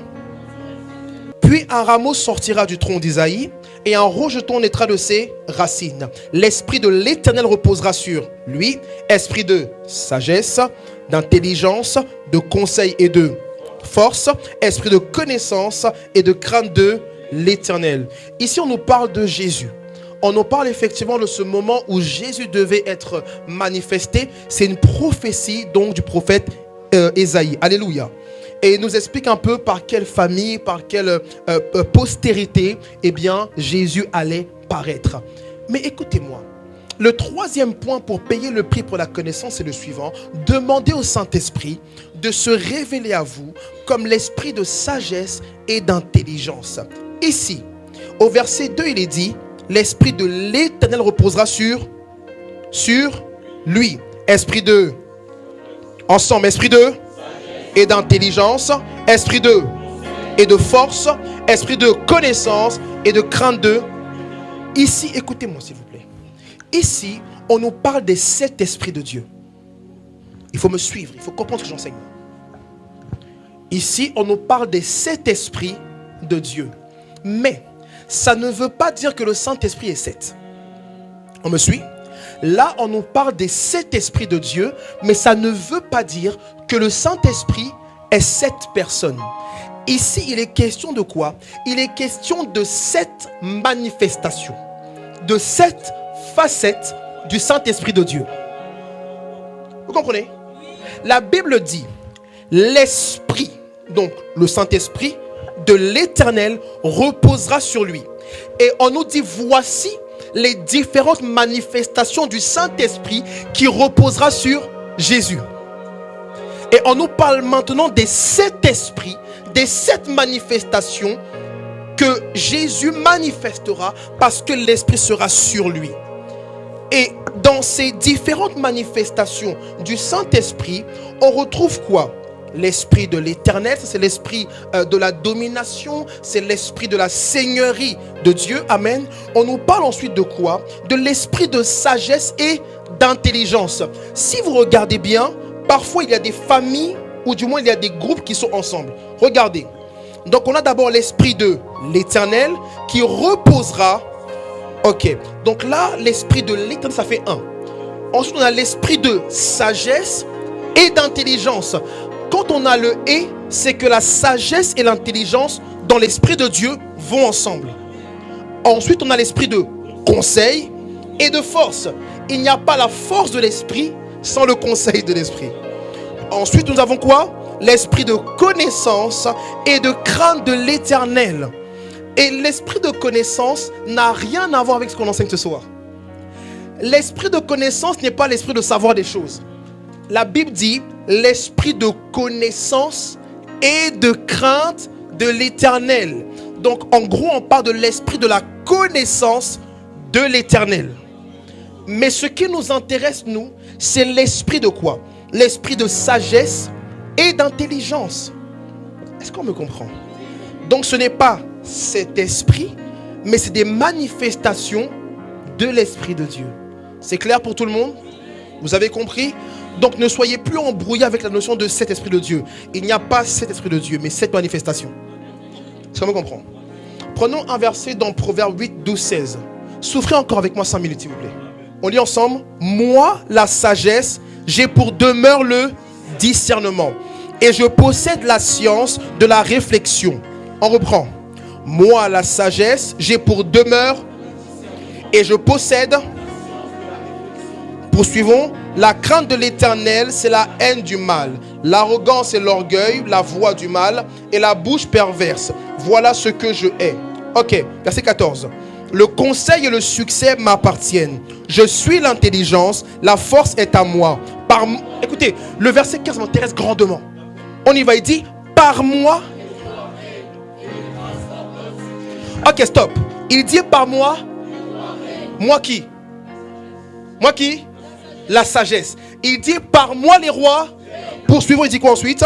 Puis un rameau sortira du tronc d'Isaïe et un rejeton naîtra de ses racines. L'esprit de l'Éternel reposera sur lui, esprit de sagesse, d'intelligence, de conseil et de force, esprit de connaissance et de crainte de l'Éternel. Ici, on nous parle de Jésus. On nous parle effectivement de ce moment où Jésus devait être manifesté. C'est une prophétie donc du prophète Ésaïe. Alléluia. Et il nous explique un peu par quelle famille, par quelle postérité, eh bien, Jésus allait paraître. Mais écoutez-moi, le troisième point pour payer le prix pour la connaissance, c'est le suivant. Demandez au Saint-Esprit de se révéler à vous comme l'esprit de sagesse et d'intelligence. Ici, au verset 2, il est dit, l'Esprit de l'Éternel reposera sur lui. Esprit de, ensemble, esprit de et d'intelligence, esprit de et de force, esprit de connaissance et de crainte de. Ici, écoutez-moi s'il vous plaît. Ici, on nous parle des 7 esprits de Dieu. Il faut me suivre, il faut comprendre ce que j'enseigne. Ici, on nous parle des 7 esprits de Dieu. Mais, ça ne veut pas dire que le Saint-Esprit est 7. On me suit? Là, on nous parle des 7 esprits de Dieu, mais ça ne veut pas dire que le Saint-Esprit est 7 personnes. Ici, il est question de quoi? Il est question de 7 manifestations, de 7 facettes du Saint-Esprit de Dieu. Vous comprenez? La Bible dit, l'Esprit, donc le Saint-Esprit de l'Éternel reposera sur lui. Et on nous dit, voici les différentes manifestations du Saint-Esprit qui reposera sur Jésus. Et on nous parle maintenant des 7 esprits, des 7 manifestations que Jésus manifestera parce que l'Esprit sera sur lui. Et dans ces différentes manifestations du Saint-Esprit, on retrouve quoi? L'Esprit de l'Éternel, c'est l'Esprit de la domination, c'est l'Esprit de la seigneurie de Dieu, amen. On nous parle ensuite de quoi? De l'Esprit de sagesse et d'intelligence. Si vous regardez bien, parfois il y a des familles, ou du moins il y a des groupes qui sont ensemble. Regardez, donc on a d'abord l'Esprit de l'Éternel qui reposera. Ok, donc là l'Esprit de l'Éternel, ça fait 1. Ensuite on a l'Esprit de sagesse et d'intelligence. Quand on a le « et », c'est que la sagesse et l'intelligence dans l'Esprit de Dieu vont ensemble. Ensuite, on a l'Esprit de conseil et de force. Il n'y a pas la force de l'Esprit sans le conseil de l'Esprit. Ensuite, nous avons quoi? L'Esprit de connaissance et de crainte de l'Éternel. Et l'Esprit de connaissance n'a rien à voir avec ce qu'on enseigne ce soir. L'Esprit de connaissance n'est pas l'Esprit de savoir des choses. La Bible dit l'Esprit de connaissance et de crainte de l'Éternel. Donc en gros on parle de l'Esprit de la connaissance de l'Éternel. Mais ce qui nous intéresse nous, c'est l'Esprit de quoi? L'Esprit de sagesse et d'intelligence. Est-ce qu'on me comprend? Donc ce n'est pas cet esprit, mais c'est des manifestations de l'Esprit de Dieu. C'est clair pour tout le monde? Vous avez compris? Donc ne soyez plus embrouillés avec la notion de cet esprit de Dieu. Il n'y a pas cet esprit de Dieu, mais cette manifestation. Est-ce qu'on me comprend? Prenons un verset dans Proverbe 8, 12, 16. Souffrez encore avec moi 5 minutes s'il vous plaît. On lit ensemble. Moi, la sagesse, j'ai pour demeure le discernement. Et je possède la science de la réflexion. On reprend. Moi, la sagesse, j'ai pour demeure et je possède. Poursuivons. La crainte de l'Éternel, c'est la haine du mal. L'arrogance et l'orgueil, la voix du mal et la bouche perverse. Voilà ce que je hais. Ok, verset 14. Le conseil et le succès m'appartiennent. Je suis l'intelligence, la force est à moi. Écoutez, le verset 15 m'intéresse grandement. On y va, il dit, par moi. Ok, stop. Il dit par moi. Moi qui? Moi qui? La sagesse. Il dit par moi les rois. Poursuivons, il dit quoi ensuite?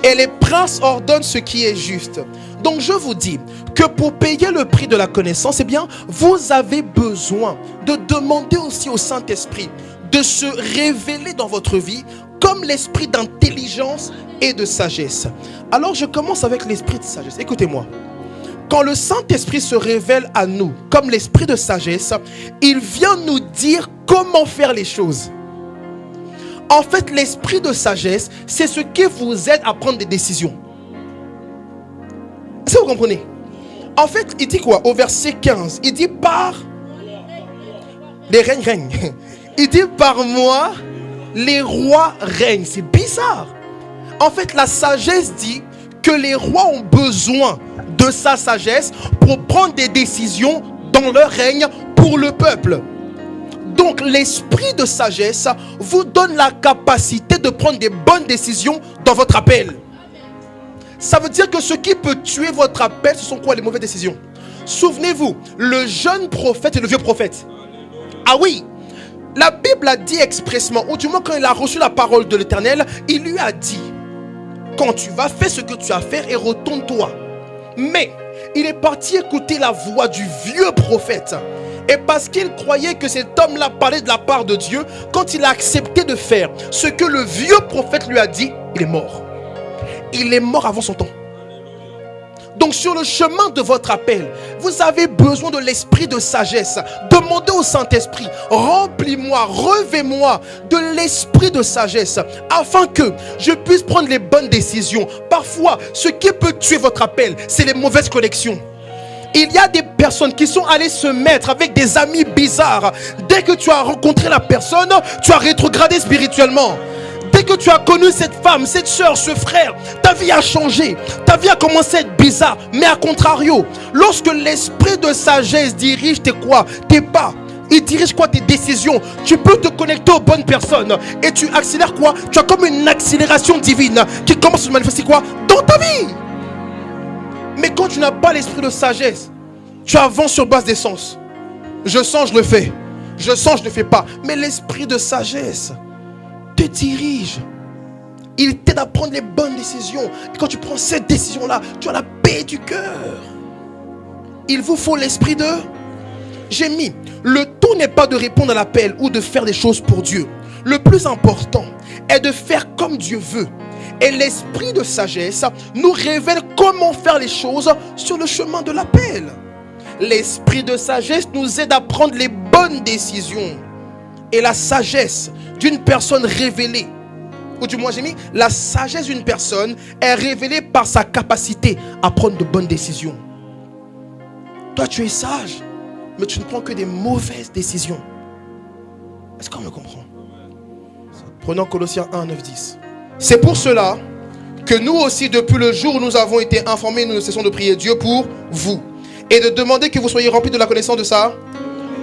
Et les princes ordonnent ce qui est juste. Donc je vous dis que pour payer le prix de la connaissance, eh bien, vous avez besoin de demander aussi au Saint-Esprit de se révéler dans votre vie comme l'esprit d'intelligence et de sagesse. Alors je commence avec l'esprit de sagesse. Écoutez-moi. Quand le Saint-Esprit se révèle à nous comme l'esprit de sagesse, il vient nous dire comment faire les choses. En fait, l'esprit de sagesse, c'est ce qui vous aide à prendre des décisions. Est-ce que vous comprenez? En fait, il dit quoi? Au verset 15, il dit par... Les règnes règnent. Il dit par moi, les rois règnent. C'est bizarre. En fait, la sagesse dit que les rois ont besoin de sa sagesse pour prendre des décisions dans leur règne pour le peuple. Donc l'esprit de sagesse vous donne la capacité de prendre des bonnes décisions dans votre appel. Ça veut dire que ce qui peut tuer votre appel, ce sont quoi? Les mauvaises décisions. Souvenez-vous, le jeune prophète et le vieux prophète. Ah oui, la Bible a dit expressement, ou du moins quand il a reçu la parole de l'Éternel, il lui a dit, quand tu vas faire ce que tu as à faire et retourne-toi. Mais il est parti écouter la voix du vieux prophète. Et parce qu'il croyait que cet homme-là parlait de la part de Dieu, quand il a accepté de faire ce que le vieux prophète lui a dit, il est mort. Il est mort avant son temps. Donc sur le chemin de votre appel, vous avez besoin de l'esprit de sagesse. Demandez au Saint-Esprit, remplis-moi, revêt-moi de l'esprit de sagesse, afin que je puisse prendre les bonnes décisions. Parfois, ce qui peut tuer votre appel, c'est les mauvaises connexions. Il y a des personnes qui sont allées se mettre avec des amis bizarres. Dès que tu as rencontré la personne, tu as rétrogradé spirituellement. Dès que tu as connu cette femme, cette soeur, ce frère, ta vie a changé. Ta vie a commencé à être bizarre. Mais à contrario, lorsque l'esprit de sagesse dirige tes pas, il dirige tes décisions, tu peux te connecter aux bonnes personnes. Et tu accélères Tu as comme une accélération divine qui commence à se manifester dans ta vie. Mais quand tu n'as pas l'esprit de sagesse, tu avances sur base d'essence. Je sens, je le fais. Je sens, je ne le fais pas. Mais l'esprit de sagesse te dirige. Il t'aide à prendre les bonnes décisions. Et quand tu prends cette décision-là, tu as la paix du cœur. Il vous faut l'esprit de... J'ai mis, le tout n'est pas de répondre à l'appel ou de faire des choses pour Dieu. Le plus important est de faire comme Dieu veut. Et l'esprit de sagesse nous révèle comment faire les choses sur le chemin de l'appel. L'esprit de sagesse nous aide à prendre les bonnes décisions. Et la sagesse d'une personne révélée, ou du moins j'ai mis, la sagesse d'une personne est révélée par sa capacité à prendre de bonnes décisions. Toi tu es sage, mais tu ne prends que des mauvaises décisions. Est-ce qu'on me comprend? Prenons Colossiens 1, 9, 10. C'est pour cela que nous aussi, depuis le jour où nous avons été informés, nous ne cessons de prier Dieu pour vous et de demander que vous soyez remplis de la connaissance de ça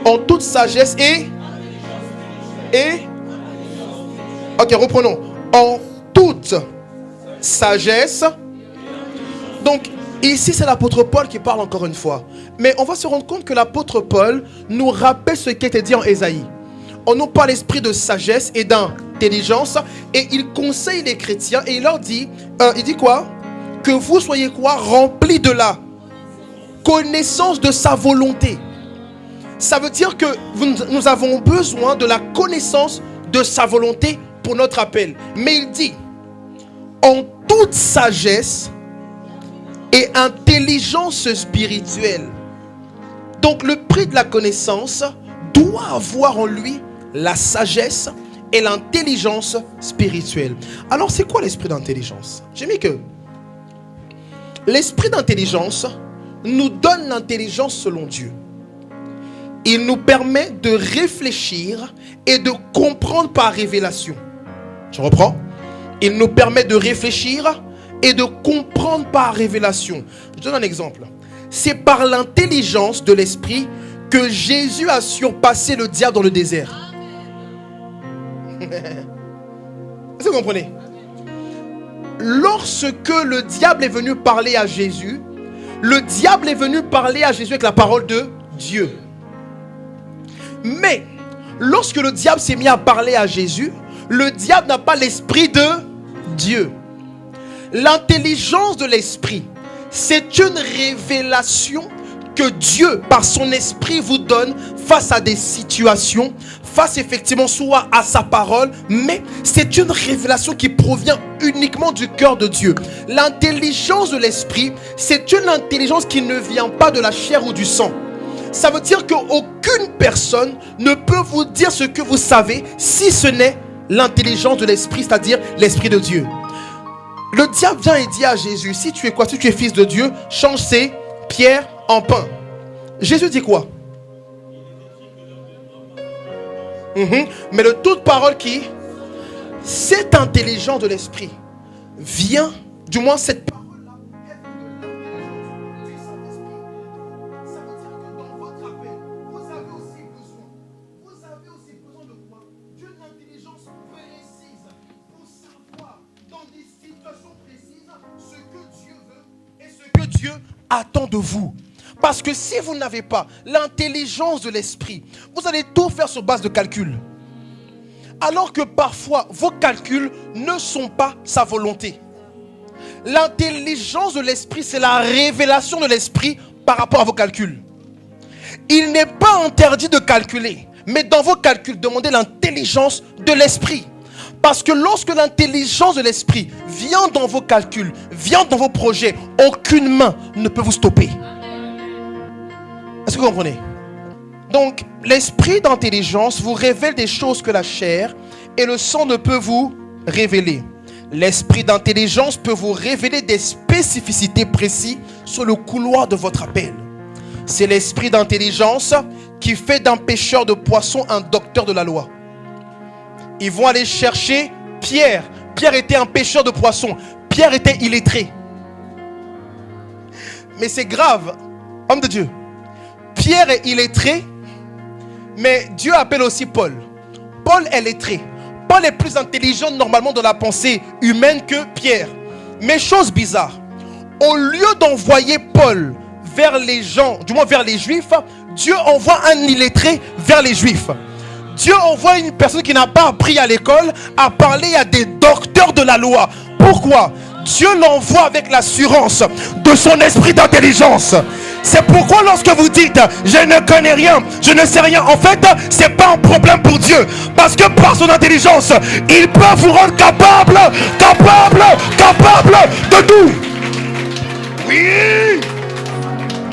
en toute sagesse et ok, reprenons. En toute sagesse. Donc ici c'est l'apôtre Paul qui parle encore une fois. Mais on va se rendre compte que l'apôtre Paul nous rappelle ce qui a été dit en Ésaïe. On nous parle l'esprit de sagesse et d'intelligence. Et il conseille les chrétiens et il leur dit, il dit quoi? Que vous soyez remplis de la connaissance de sa volonté. Ça veut dire que nous avons besoin de la connaissance de sa volonté pour notre appel. Mais il dit, en toute sagesse et intelligence spirituelle. Donc le prix de la connaissance doit avoir en lui la sagesse et l'intelligence spirituelle. Alors c'est quoi l'esprit d'intelligence? J'ai mis que l'esprit d'intelligence nous donne l'intelligence selon Dieu. Il nous permet de réfléchir et de comprendre par révélation. Je reprends. Il nous permet de réfléchir et de comprendre par révélation. Je donne un exemple. C'est par l'intelligence de l'esprit que Jésus a surpassé le diable dans le désert. Est-ce que vous comprenez? Lorsque le diable est venu parler à Jésus, le diable est venu parler à Jésus avec la parole de Dieu. Mais lorsque le diable s'est mis à parler à Jésus, le diable n'a pas l'esprit de Dieu. L'intelligence de l'esprit, c'est une révélation que Dieu, par son esprit, vous donne face à des situations, face effectivement soit à sa parole, mais c'est une révélation qui provient uniquement du cœur de Dieu. L'intelligence de l'esprit, c'est une intelligence qui ne vient pas de la chair ou du sang. Ça veut dire qu'aucune personne ne peut vous dire ce que vous savez si ce n'est l'intelligence de l'esprit, c'est-à-dire l'esprit de Dieu. Le diable vient et dit à Jésus, si tu es quoi? Si tu es fils de Dieu, change ces pierres en pain. Jésus dit quoi? Mais de toute parole qui, cette intelligence de l'esprit vient, du moins cette parole-là, ça veut dire que dans votre appel, vous avez aussi besoin de quoi? D'une intelligence précise pour savoir dans des situations précises ce que Dieu Dieu attend de vous. Parce que si vous n'avez pas l'intelligence de l'esprit, vous allez tout faire sur base de calcul. Alors que parfois, vos calculs ne sont pas sa volonté. L'intelligence de l'esprit, c'est la révélation de l'esprit par rapport à vos calculs. Il n'est pas interdit de calculer, mais dans vos calculs, demandez l'intelligence de l'esprit. Parce que lorsque l'intelligence de l'esprit vient dans vos calculs, vient dans vos projets, aucune main ne peut vous stopper. Est-ce que vous comprenez? Donc, l'esprit d'intelligence vous révèle des choses que la chair et le sang ne peut vous révéler. L'esprit d'intelligence peut vous révéler des spécificités précises sur le couloir de votre appel. C'est l'esprit d'intelligence qui fait d'un pêcheur de poissons un docteur de la loi. Ils vont aller chercher Pierre. Pierre était un pêcheur de poissons. Pierre était illettré. Mais c'est grave, homme de Dieu. Pierre est illettré, mais Dieu appelle aussi Paul. Paul est lettré. Paul est plus intelligent normalement dans la pensée humaine que Pierre. Mais chose bizarre, au lieu d'envoyer Paul vers les gens, du moins vers les Juifs, Dieu envoie un illettré vers les Juifs. Dieu envoie une personne qui n'a pas appris à l'école à parler à des docteurs de la loi. Pourquoi? Dieu l'envoie avec l'assurance de son esprit d'intelligence. C'est pourquoi lorsque vous dites je ne connais rien, je ne sais rien, en fait c'est pas un problème pour Dieu, parce que par son intelligence il peut vous rendre capable de tout.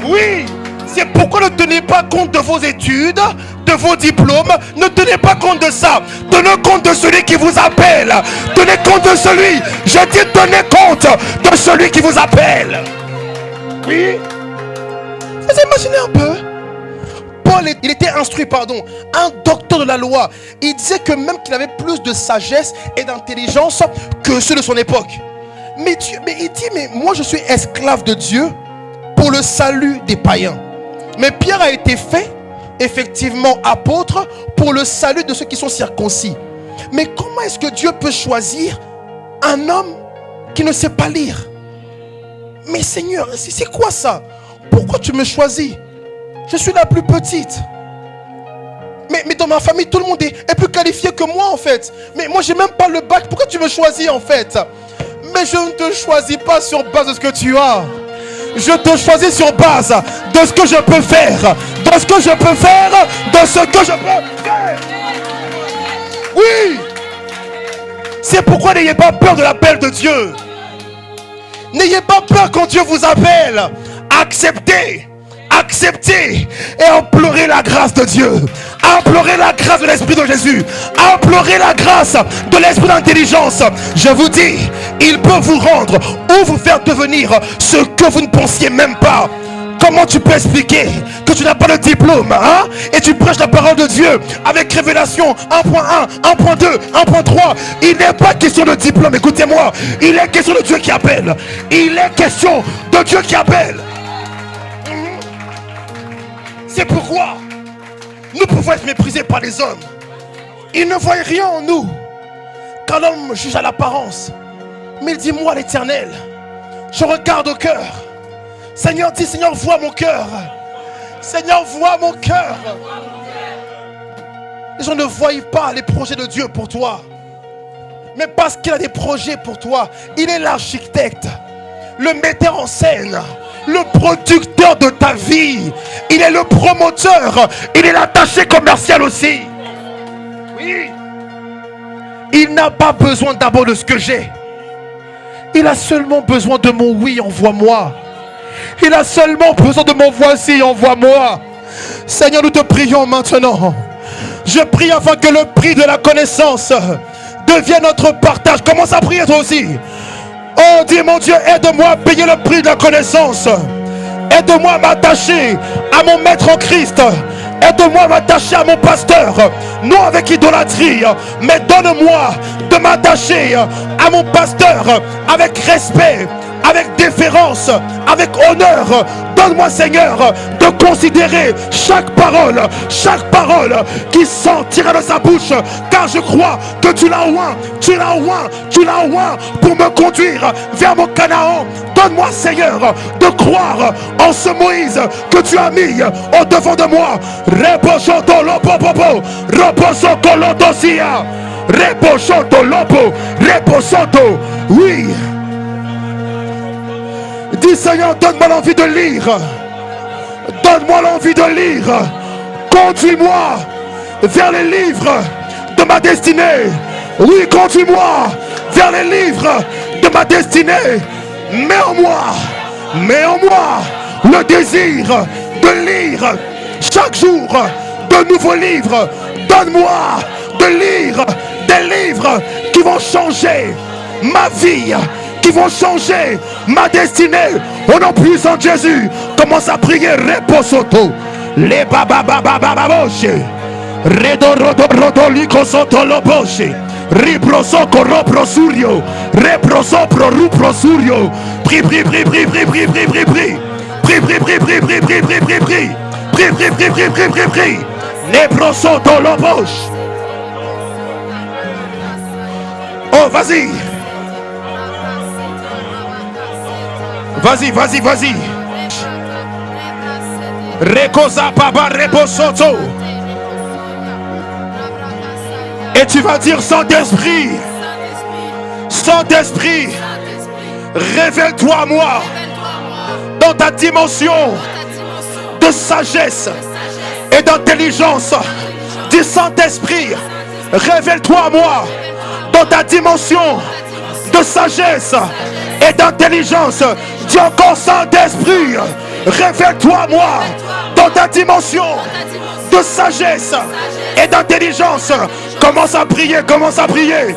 Oui, c'est pourquoi ne tenez pas compte de vos études, de vos diplômes, ne tenez pas compte de ça. Tenez compte de celui qui vous appelle. Tenez compte de celui, je dis tenez compte de celui qui vous appelle. Oui. Vous imaginez un peu? Paul, il était instruit, un docteur de la loi. Il disait que même qu'il avait plus de sagesse et d'intelligence que ceux de son époque. Mais il dit, mais moi je suis esclave de Dieu pour le salut des païens. Mais Pierre a été fait, effectivement, apôtre pour le salut de ceux qui sont circoncis. Mais comment est-ce que Dieu peut choisir un homme qui ne sait pas lire? Mais Seigneur, c'est quoi ça? Pourquoi tu me choisis? Je suis la plus petite. Mais dans ma famille, tout le monde est plus qualifié que moi en fait. Mais moi, j'ai même pas le bac. Pourquoi tu me choisis en fait? Mais je ne te choisis pas sur base de ce que tu as. Je te choisis sur base de ce que je peux faire. De ce que je peux faire. De ce que je peux faire. Oui. C'est pourquoi n'ayez pas peur de l'appel de Dieu. N'ayez pas peur quand Dieu vous appelle. Acceptez et implorez la grâce de Dieu. Implorez la grâce de l'Esprit de Jésus. Implorez la grâce de l'Esprit d'intelligence. Je vous dis, il peut vous rendre ou vous faire devenir ce que vous ne pensiez même pas. Comment tu peux expliquer que tu n'as pas de diplôme et tu prêches la parole de Dieu avec révélation 1.1, 1.2, 1.3? Il n'est pas question de diplôme, écoutez-moi. Il est question de Dieu qui appelle. Il est question de Dieu qui appelle. C'est pourquoi nous pouvons être méprisés par les hommes. Ils ne voient rien en nous, car l'homme juge à l'apparence. Mais il dit, moi l'Éternel, je regarde au cœur. Seigneur dit, Seigneur, vois mon cœur. Seigneur, vois mon cœur. Les gens ne voient pas les projets de Dieu pour toi. Mais parce qu'il a des projets pour toi, il est l'architecte, le metteur en scène, le producteur de ta vie. Il est le promoteur. Il est l'attaché commercial aussi. Oui. Il n'a pas besoin d'abord de ce que j'ai. Il a seulement besoin de mon oui, envoie-moi. Il a seulement besoin de mon voici, envoie-moi. Seigneur, nous te prions maintenant. Je prie afin que le prix de la connaissance devienne notre partage. Commence à prier toi aussi. Oh, dis mon Dieu, aide-moi à payer le prix de la connaissance. Aide-moi à m'attacher à mon maître en Christ. Aide-moi à m'attacher à mon pasteur. Non avec idolâtrie, mais donne-moi de m'attacher à mon pasteur avec respect, avec déférence, avec honneur. Donne-moi, Seigneur, de considérer chaque parole qui sortira de sa bouche, car je crois que tu l'as oint pour me conduire vers mon Canaan. Donne-moi, Seigneur, de croire en ce Moïse que tu as mis au devant de moi. Reposoto lopopopo, reposoto lotosia, reposoto lopo, reposoto. Oui. Dis, Seigneur, donne-moi l'envie de lire. Donne-moi l'envie de lire. Conduis-moi vers les livres de ma destinée. Oui, conduis-moi vers les livres de ma destinée. Mets en moi le désir de lire chaque jour de nouveaux livres. Donne-moi de lire des livres qui vont changer ma vie, qui vont changer ma destinée. Au nom puissant de Jésus, commence à prier. Reposoto, les bababababababoshe, redorodorodolikosontoloboshe, riprosokoroprosurio, reprosoproruprosurio. Prie, prie, prie, prie, prie, prie, prie, prie, prie. Prie, prie, prie, prie, prie, prie, prie, prie, prie. Prie, prie, prie, prie, prie, prie, prie. Leprosotoloboshe. Oh, vas-y. Vas-y, vas-y, vas-y. Rekosa baba reposoto. Et tu vas dire, Saint-Esprit, Saint-Esprit, révèle-toi à moi dans ta dimension de sagesse et d'intelligence. Dis, Saint-Esprit, révèle-toi à moi dans ta dimension de sagesse et d'intelligence. Dis encore, Saint-Esprit, révèle-toi à moi dans ta dimension de sagesse et d'intelligence. Commence à prier, commence à prier.